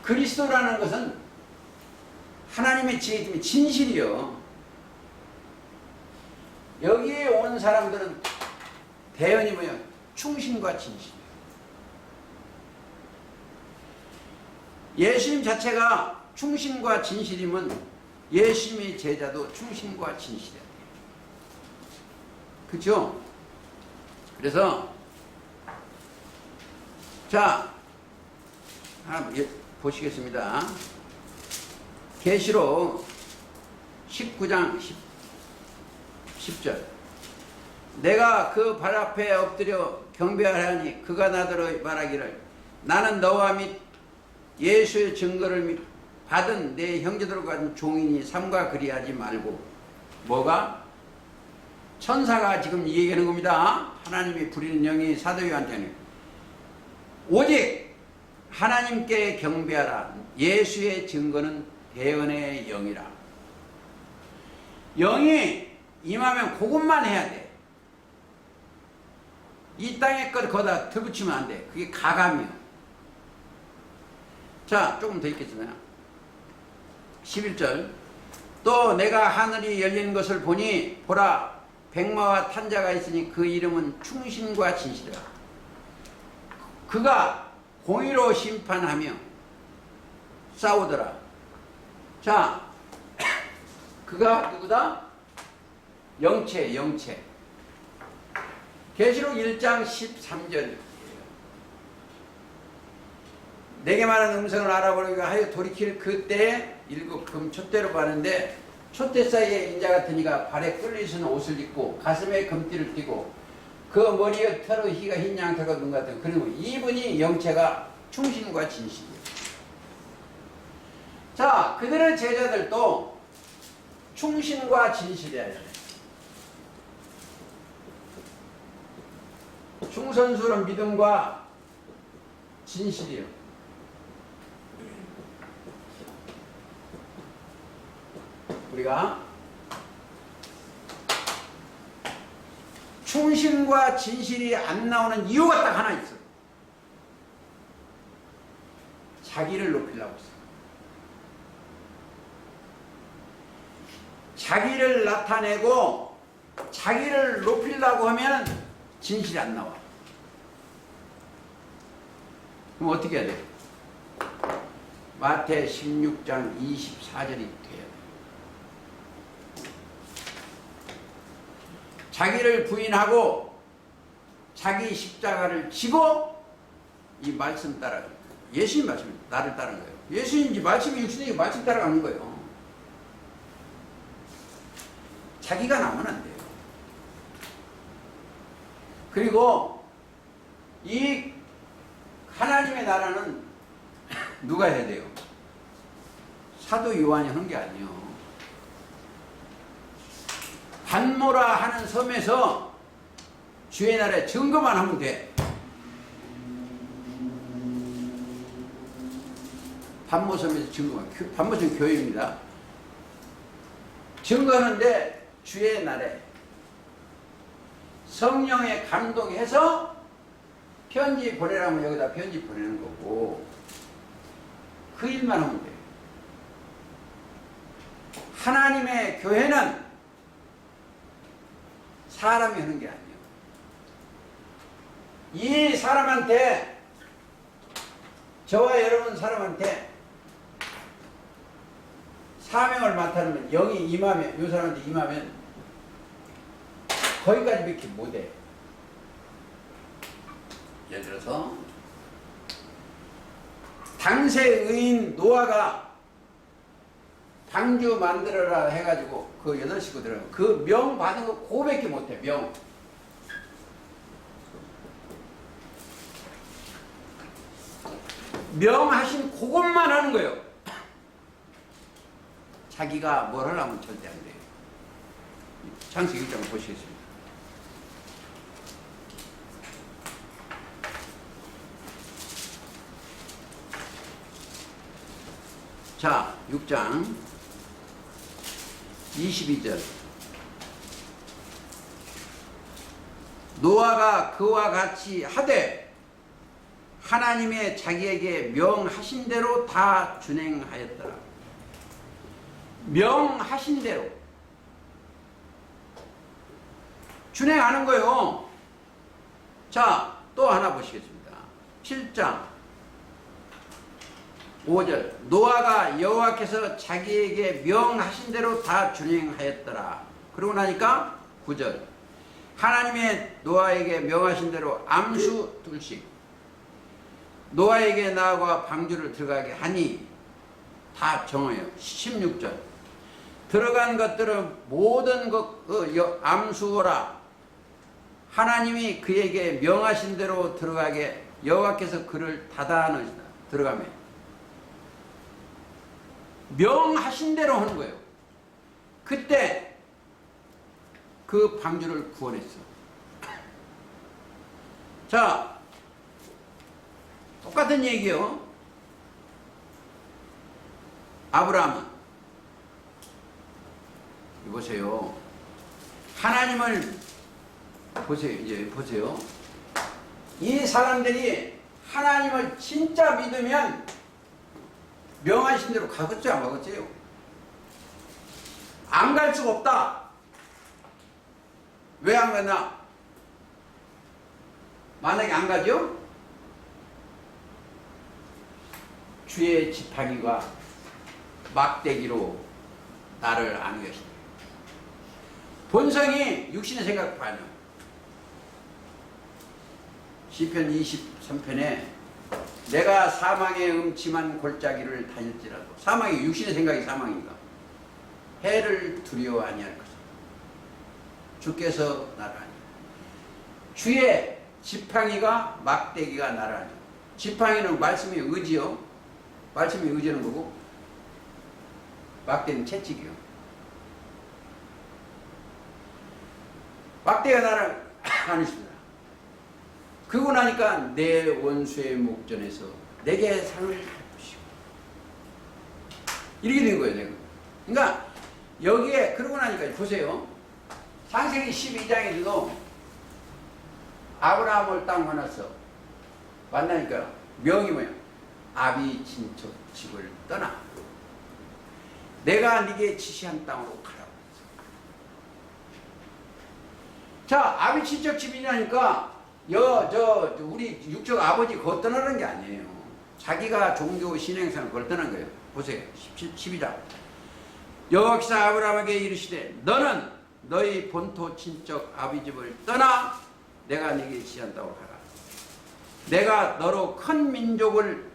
그리스도라는 것은 하나님의 지혜에 있으면 진실이요. 여기에 온 사람들은 대언이 뭐야? 충신과 진실이에요. 예수님 자체가 충신과 진실이면 예수님의 제자도 충신과 진실이야. 그렇죠? 그래서 자, 하나 보시겠습니다. 계시록 19장 10절. 내가 그 발 앞에 엎드려 경배하라니 그가 나더러 말하기를 나는 너와 및 예수의 증거를 받은 내 형제들과 같은 종이니 삼가 그리하지 말고. 뭐가? 천사가 지금 얘기하는 겁니다. 하나님이 부리는 영이 사도 요한테는 오직 하나님께 경배하라. 예수의 증거는 대언의 영이라. 영이 임하면 그것만 해야 돼. 이 땅의 것 거기다 들붙이면 안 돼. 그게 가감이요. 자, 조금 더 읽겠습니다. 11절. 또 내가 하늘이 열린 것을 보니 보라 백마와 탄자가 있으니 그 이름은 충신과 진실이라. 그가 공의로 심판하며 싸우더라. 자, 그가 누구다? 영체, 영체. 계시록 1장 13절. 내게 말한 음성을 알아보려고 하여 돌이킬 그때에 일곱 금 촛대로 봤는데 촛대 사이에 인자 같은 이가 발에 끌리는 옷을 입고 가슴에 금띠를 띠고 그 머리에 털의 희가 흰 양털과 눈 같은. 그리고 이분이 영체가 충신과 진실이에요. 자, 그들의 제자들도 충신과 진실이야. 충선스러운 믿음과 진실이요. 우리가 충신과 진실이 안 나오는 이유가 딱 하나 있어. 자기를 높이려고 했어. 자기를 나타내고 자기를 높이려고 하면 진실이 안 나와. 그럼 어떻게 해야 돼? 마태 16장 24절이 돼야 돼. 자기를 부인하고 자기 십자가를 지고 이 말씀 따라. 예수님 말씀이 나를 따르는 거예요. 예수님인지 말씀이 육신이지 말씀 따라가는 거예요. 자기가 나오면 안 돼요. 그리고 이 하나님의 나라는 누가 해야 돼요? 사도 요한이 하는 게 아니에요. 반모라 하는 섬에서 주의 나라에 증거만 하면 돼. 반모섬에서 증거만. 반모섬 교회입니다. 증거하는데 주의 나라에 성령에 감동해서 편지 보내라면 여기다 편지 보내는 거고 그 일만 하면 돼요. 하나님의 교회는 사람이 하는 게 아니에요. 이 사람한테, 저와 여러분 사람한테 사명을 맡아놓으면 영이 임하면, 이 사람한테 임하면 거기까지밖에 못해. 예를 들어서 당세 의인 노아가 방주 만들어라 해가지고 그 8식구들은 그 명 받은 거 그거밖에 못해. 명하신 그것만 하는 거예요. 자기가 뭘 하려면 절대 안 돼요. 창세기 1장을 보시겠습니다. 자, 6장 22절. 노아가 그와 같이 하되 하나님의 자기에게 명하신 대로 다 준행하였더라. 명하신 대로 준행하는 거예요. 자, 또 하나 보시겠습니다. 7장 5절. 노아가 여호와께서 자기에게 명하신 대로 다 준행하였더라. 그러고 나니까 9절. 하나님의 노아에게 명하신 대로 암수 둘씩 노아에게 나아가 방주를 들어가게 하니 다 정해요. 16절. 들어간 것들은 모든 것 암수어라. 하나님이 그에게 명하신 대로 들어가게 여호와께서 그를 닫아 넣으시다. 들어가면 명하신 대로 하는 거예요. 그때 그 방주를 구원했어. 자, 똑같은 얘기요. 아브라함은 보세요. 하나님을 보세요. 이제 보세요. 이 사람들이 하나님을 진짜 믿으면 명하신 대로 가겠죠, 안 가겠죠? 안 갈 수가 없다. 왜 안 가나? 만약에 안 가죠? 주의 지팡이가 막대기로 나를 안으셨다. 본성이 육신의 생각 반영. 시편 23편에 내가 사망의 음침한 골짜기를 다닐지라도, 사망이 육신의 생각이 사망이니까 해를 두려워 아니할 것이다. 주께서 나를 아니. 주의 지팡이가 막대기가 나를 아니. 지팡이는 말씀의 의지요. 말씀의 의지는 거고, 막대는 채찍이요. 막대가 나를 안으십니다. 그러고 나니까 내 원수의 목전에서 내게 상을 베푸시고 이렇게 된 거예요. 내가. 그러니까 여기에 그러고 나니까 보세요. 창세기 12장에서도 아브라함을 딱 만나니까 명이 뭐야? 아비 친척 집을 떠나 내가 네게 지시한 땅으로 가라고 했어. 자, 아비 친척 집이냐니까 우리 육적 아버지 그거 떠나는 게 아니에요. 자기가 종교 신행생을 그걸 떠난 거예요. 보세요. 12장. 여호와께서 아브라함에게 이르시되 너는 너희 본토 친척 아비 집을 떠나 내가 네게 지시한 땅으로 가라. 내가 너로 큰 민족을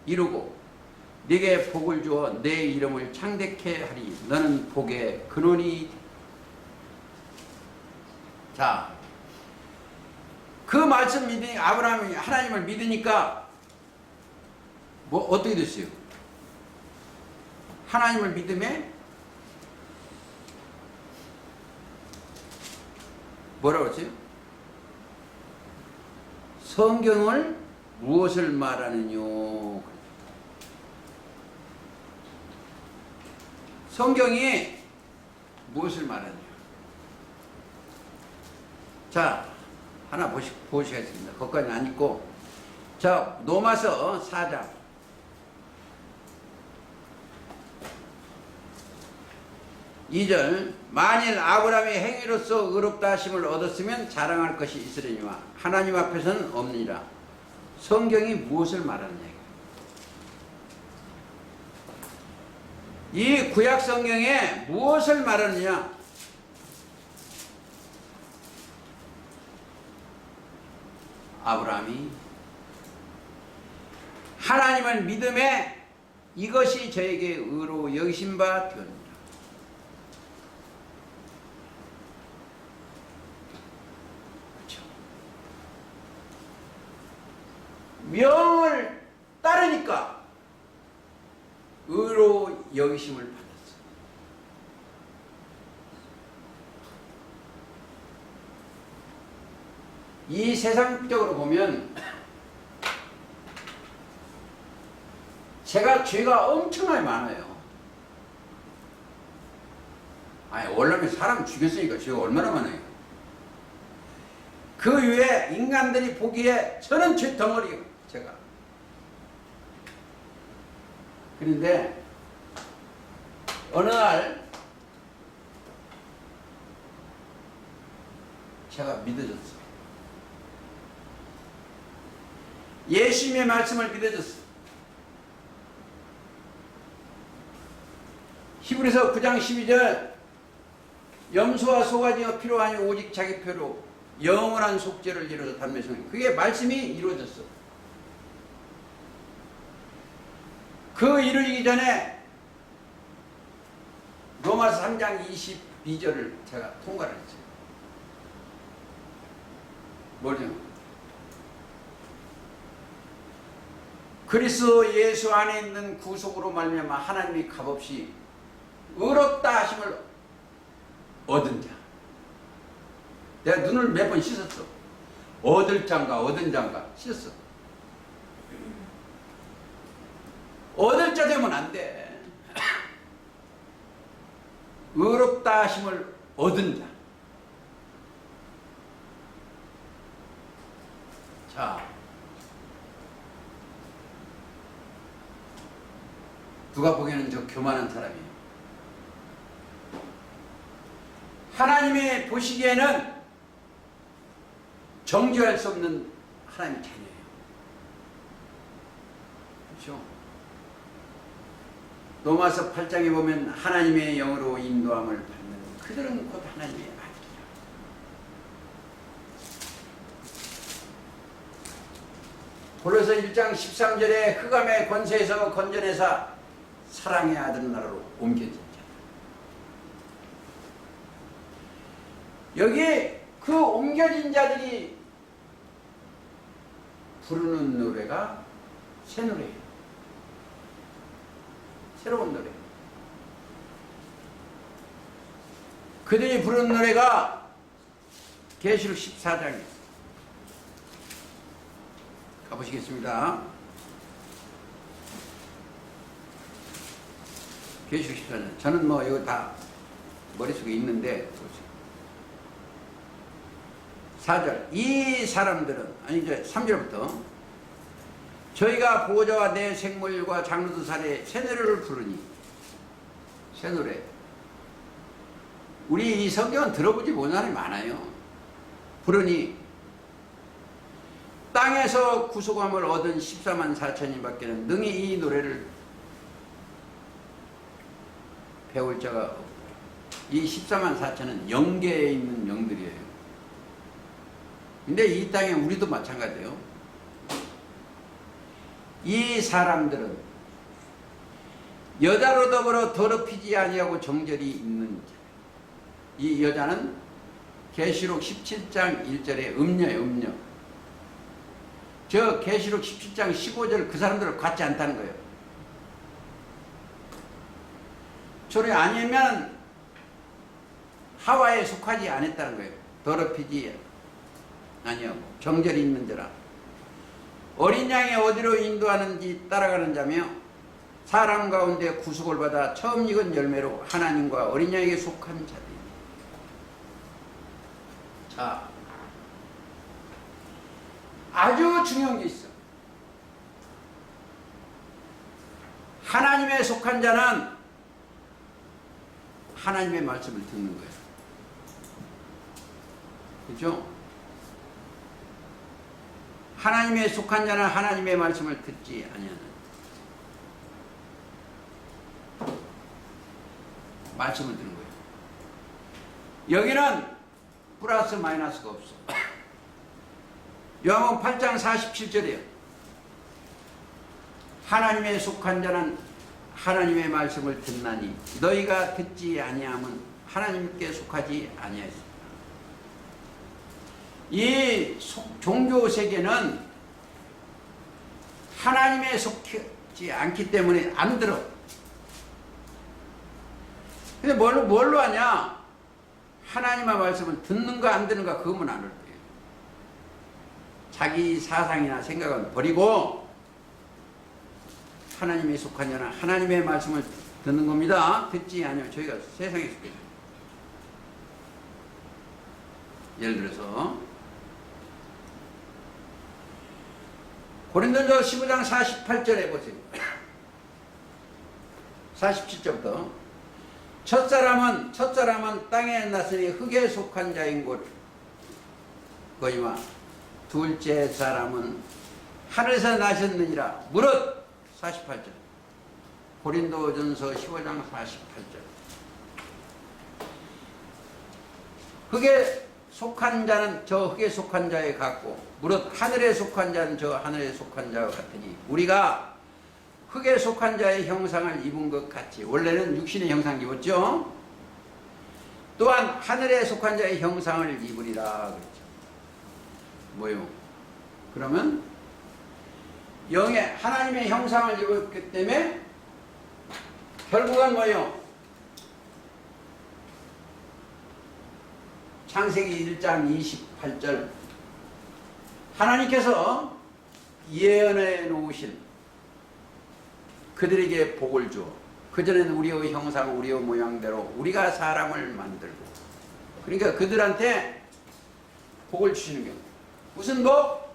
이루고 네게 복을 주어 내 이름을 창대케 하리. 너는 복의 근원이. 자, 그 말씀 믿으니 아브라함이 하나님을 믿으니까 뭐 어떻게 됐어요? 하나님을 믿음에 뭐라고 했어요? 성경을 무엇을 말하느뇨? 성경이 무엇을 말하느냐? 자, 하나 보시겠습니다. 거기까지는 안 읽고. 자, 로마서 4장. 2절. 만일 아브라함이 행위로서 의롭다 하심을 얻었으면 자랑할 것이 있으려니와 하나님 앞에서는 없느니라. 성경이 무엇을 말하느냐? 이 구약 성경에 무엇을 말하느냐? 아브라함이 하나님을 믿음에 이것이 저에게 의로 여기신 바 되었느니라. 그렇죠. 명을 따르니까 의로 여기심을 받았어. 이 세상적으로 보면 제가 죄가 엄청나게 많아요. 아니, 원래는 사람 죽였으니까 죄가 얼마나 많아요. 그 위에 인간들이 보기에 저는 죄 덩어리요, 제가. 그런데 어느 날 제가 믿어졌어. 예수님의 말씀을 믿어졌어. 히브리서 9장 12절 염소와 소가지가 필요하니 오직 자기 표로 영원한 속죄를 이루어서 담매성. 그게 말씀이 이루어졌어. 그 이루기 전에 로마서 3장 22절을 제가 통과를 했어요. 뭐냐? 그리스도 예수 안에 있는 구속으로 말미암아 하나님이 값없이 의롭다 하심을 얻은 자. 내가 눈을 몇 번 씻었어. 얻을 자인가 얻은 자인가 씻었어. 얻을 자 되면 안 돼. 의롭다 하심을 얻은 자. 자, 누가 보기에는 저 교만한 사람이에요. 하나님의 보시기에는 정죄할 수 없는 하나님의 자녀예요. 그렇죠? 로마서 8장에 보면 하나님의 영으로 인도함을 받는 그들은 곧 하나님의 아들이라. 골로새 1장 13절에 흑암의 권세에서 건져내사 사랑의 아들 나라로 옮겨진 자. 여기 그 옮겨진 자들이 부르는 노래가 새 노래예요. 새로운 노래. 그들이 부르는 노래가 계시록 14장이에요. 가보시겠습니다. 계시록 14장. 저는 뭐 이거 다 머릿속에 있는데 4절. 이 사람들은, 아니 이제 3절부터 저희가 보호자와 내 생물과 장로들 살에 새 노래를 부르니. 새 노래. 우리 이 성경은 들어보지 못한 사람이 많아요. 부르니 땅에서 구속함을 얻은 14만 4천인 밖에는 능히 이 노래를 배울 자가 없다. 이 14만 4천은 영계에 있는 영들이에요. 근데 이 땅에 우리도 마찬가지예요. 이 사람들은 여자로 더불어 더럽히지 아니하고 정절이 있는 자. 이 여자는 계시록 17장 1절에 음녀예요. 음녀. 저 계시록 17장 15절 그 사람들을 갖지 않다는 거예요. 저리 아니면 하와에 속하지 않았다는 거예요. 더럽히지 아니하고 정절이 있는 자라. 어린 양이 어디로 인도하는지 따라가는 자며 사람 가운데 구속을 받아 처음 익은 열매로 하나님과 어린 양에게 속한 자들입니다. 자, 아주 중요한 게 있어. 하나님에 속한 자는 하나님의 말씀을 듣는 거예요. 그렇죠? 하나님에 속한 자는 하나님의 말씀을 듣지 아니하는. 말씀을 듣는 거예요. 여기는 플러스 마이너스가 없어. 요한복음 8장 47절이에요. 하나님에 속한 자는 하나님의 말씀을 듣나니 너희가 듣지 아니함은 하나님께 속하지 아니하였습니다. 이 종교 세계는 하나님에 속지 않기 때문에 안 들어. 근데 뭘로 하냐? 하나님의 말씀은 듣는가 안 듣는가 그것만 안 할 거예요. 자기 사상이나 생각은 버리고 하나님에 속한 자는 하나님의 말씀을 듣는 겁니다. 듣지 아니면 저희가 세상에 속해. 예를 들어서 고린도전서 15장 48절에 보세요. 47절부터 첫사람은 땅에 났으니 흙에 속한 자인 거니와 둘째 사람은 하늘에서 나셨느니라. 무릇 48절. 고린도전서 15장 48절. 흙에 속한 자는 저 흙에 속한 자에 같고 무릇 하늘에 속한 자는 저 하늘에 속한 자와 같으니 우리가 흙에 속한 자의 형상을 입은 것 같이. 원래는 육신의 형상 입었죠. 또한 하늘에 속한 자의 형상을 입으리라 그랬죠. 뭐요? 그러면 영의 하나님의 형상을 입었기 때문에 결국은 뭐요? 창세기 1장 28절 하나님께서 예언해 놓으신 그들에게 복을 주어 그전에는 우리의 형상 우리의 모양대로 우리가 사람을 만들고 그러니까 그들한테 복을 주시는 경우 무슨 복?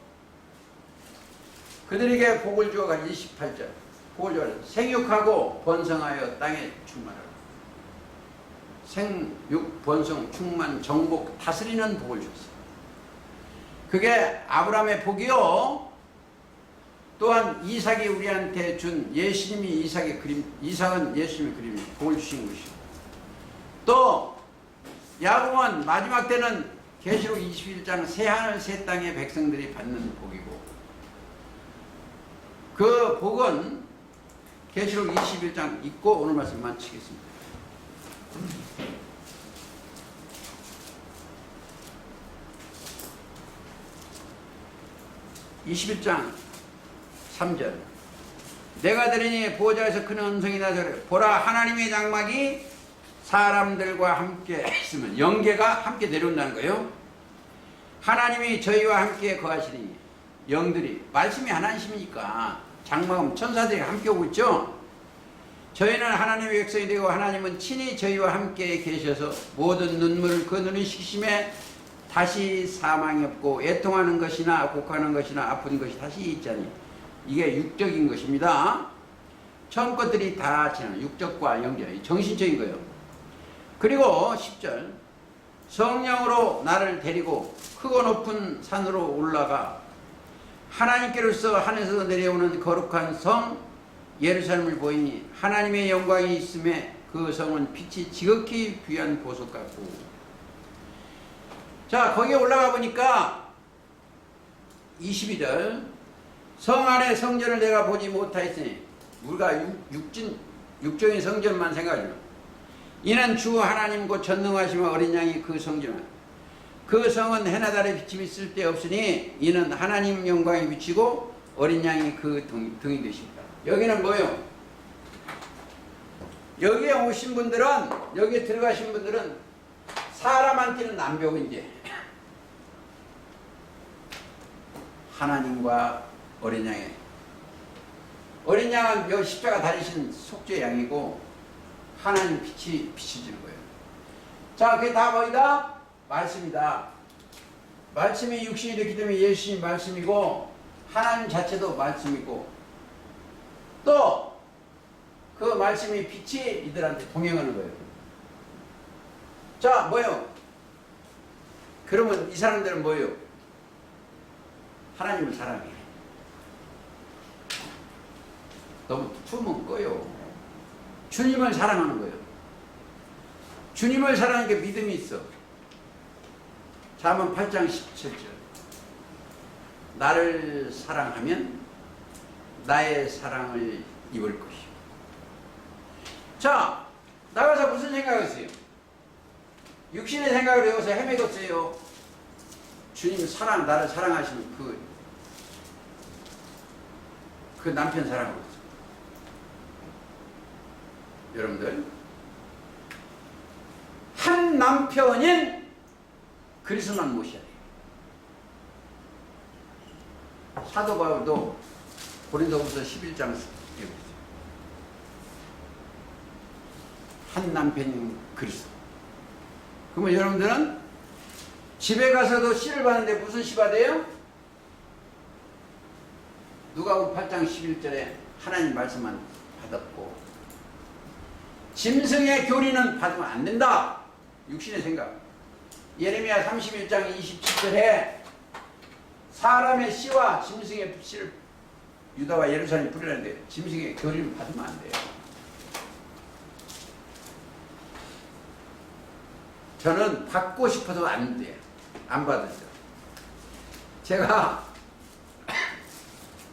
그들에게 복을 주어가 28절 복을 주어 생육하고 번성하여 땅에 충만하라. 생육 번성 충만 정복 다스리는 복을 주었어요. 그게 아브라함의 복이요. 또한 이삭이 우리한테 준 예수님이 이삭의 그림, 이삭은 예수님의 그림이 복을 주신 것이고 또 야곱은 마지막 때는 계시록 21장 새 하늘 새 땅의 백성들이 받는 복이고 그 복은 계시록 21장 읽고 오늘 말씀 마치겠습니다. 21장 3절 내가 들으니 보호자에서 큰 음성이 나서 보라 하나님의 장막이 사람들과 함께 있으면 영계가 함께 내려온다는 거예요. 하나님이 저희와 함께 거하시니 영들이 말씀이 하나님이니까 장막은 천사들이 함께 오고 있죠. 저희는 하나님의 백성이 되고 하나님은 친히 저희와 함께 계셔서 모든 눈물을 그 눈을 식히심에 다시 사망이 없고 애통하는 것이나 곡하는 것이나 아픈 것이 다시 있자니 이게 육적인 것입니다. 처음 것들이 다 지나는 육적과 영적, 정신적인 거예요. 그리고 10절 성령으로 나를 데리고 크고 높은 산으로 올라가 하나님께로서 하늘에서 내려오는 거룩한 성 예루살렘을 보이니 하나님의 영광이 있음에 그 성은 빛이 지극히 귀한 보석 같고 자 거기에 올라가 보니까 22절 성 안의 성전을 내가 보지 못하였으니 우리가 육적인 성전만 생각하죠. 이는 주 하나님 곧 전능하시며 어린 양이 그 성전은 그 성은 해나 달의 빛이 쓸데없으니 이는 하나님 영광이 비치고 어린 양이 그 등이 되십니다. 여기는 뭐요? 여기에 오신 분들은 여기에 들어가신 분들은 사람한테는 남벽인데 하나님과 어린 양의 어린 양은 여기 십자가 달리신 속죄 양이고 하나님 빛이 비춰지는 거예요. 자, 그게 다 뭐이다? 말씀이다. 말씀이 육신이 됐기 때문에 예수님 말씀이고 하나님 자체도 말씀이고 또 그 말씀이 빛이 이들한테 동행하는 거예요. 자, 뭐예요? 그러면 이 사람들은 뭐예요? 하나님을 사랑해. 너무 품은 거요. 주님을 사랑하는 거예요. 주님을 사랑하는 게 믿음이 있어. 잠언 8장 17절 나를 사랑하면 나의 사랑을 입을 것이요. 자, 나가서 무슨 생각했어요? 육신의 생각을 해서 헤매겠어요. 주님 사랑, 나를 사랑하시는 그 남편 사랑하고 있어요. 여러분들 한 남편인 그리스도만 모셔야 돼요. 사도 바울도 고린도후서 11장 한 남편인 그리스도. 그러면 여러분들은 집에 가서도 씨를 받는데 무슨 씨 받아요? 누가복음 8장 11절에 하나님 말씀만 받았고 짐승의 교리는 받으면 안 된다. 육신의 생각. 예레미야 31장 27절에 사람의 씨와 짐승의 씨를 유다와 예루살렘에 뿌리라는데 짐승의 교리는 받으면 안 돼요. 저는 받고 싶어도 안 돼요. 안 받았어요. 제가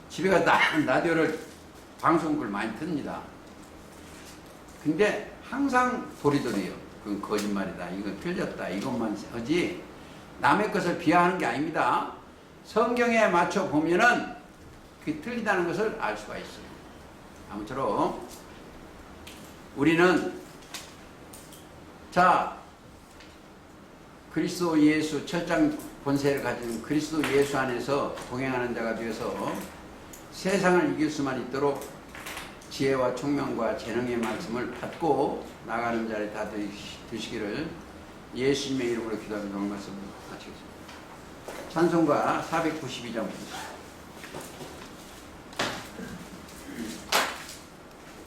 집에 가서 라디오를 방송국을 많이 듭니다. 근데 항상 도리도리요. 그건 거짓말이다. 이건 틀렸다. 이것만 하지 남의 것을 비하하는 게 아닙니다. 성경에 맞춰 보면은 그게 틀리다는 것을 알 수가 있어요. 아무쪼록 우리는 자 그리스도 예수 첫장 본세를 가진 그리스도 예수 안에서 동행하는 자가 되어서 세상을 이길 수만 있도록 지혜와 총명과 재능의 말씀을 받고 나가는 자리 다 되시기를 예수님의 이름으로 기도하며 말씀을 마치겠습니다. 찬송가 492장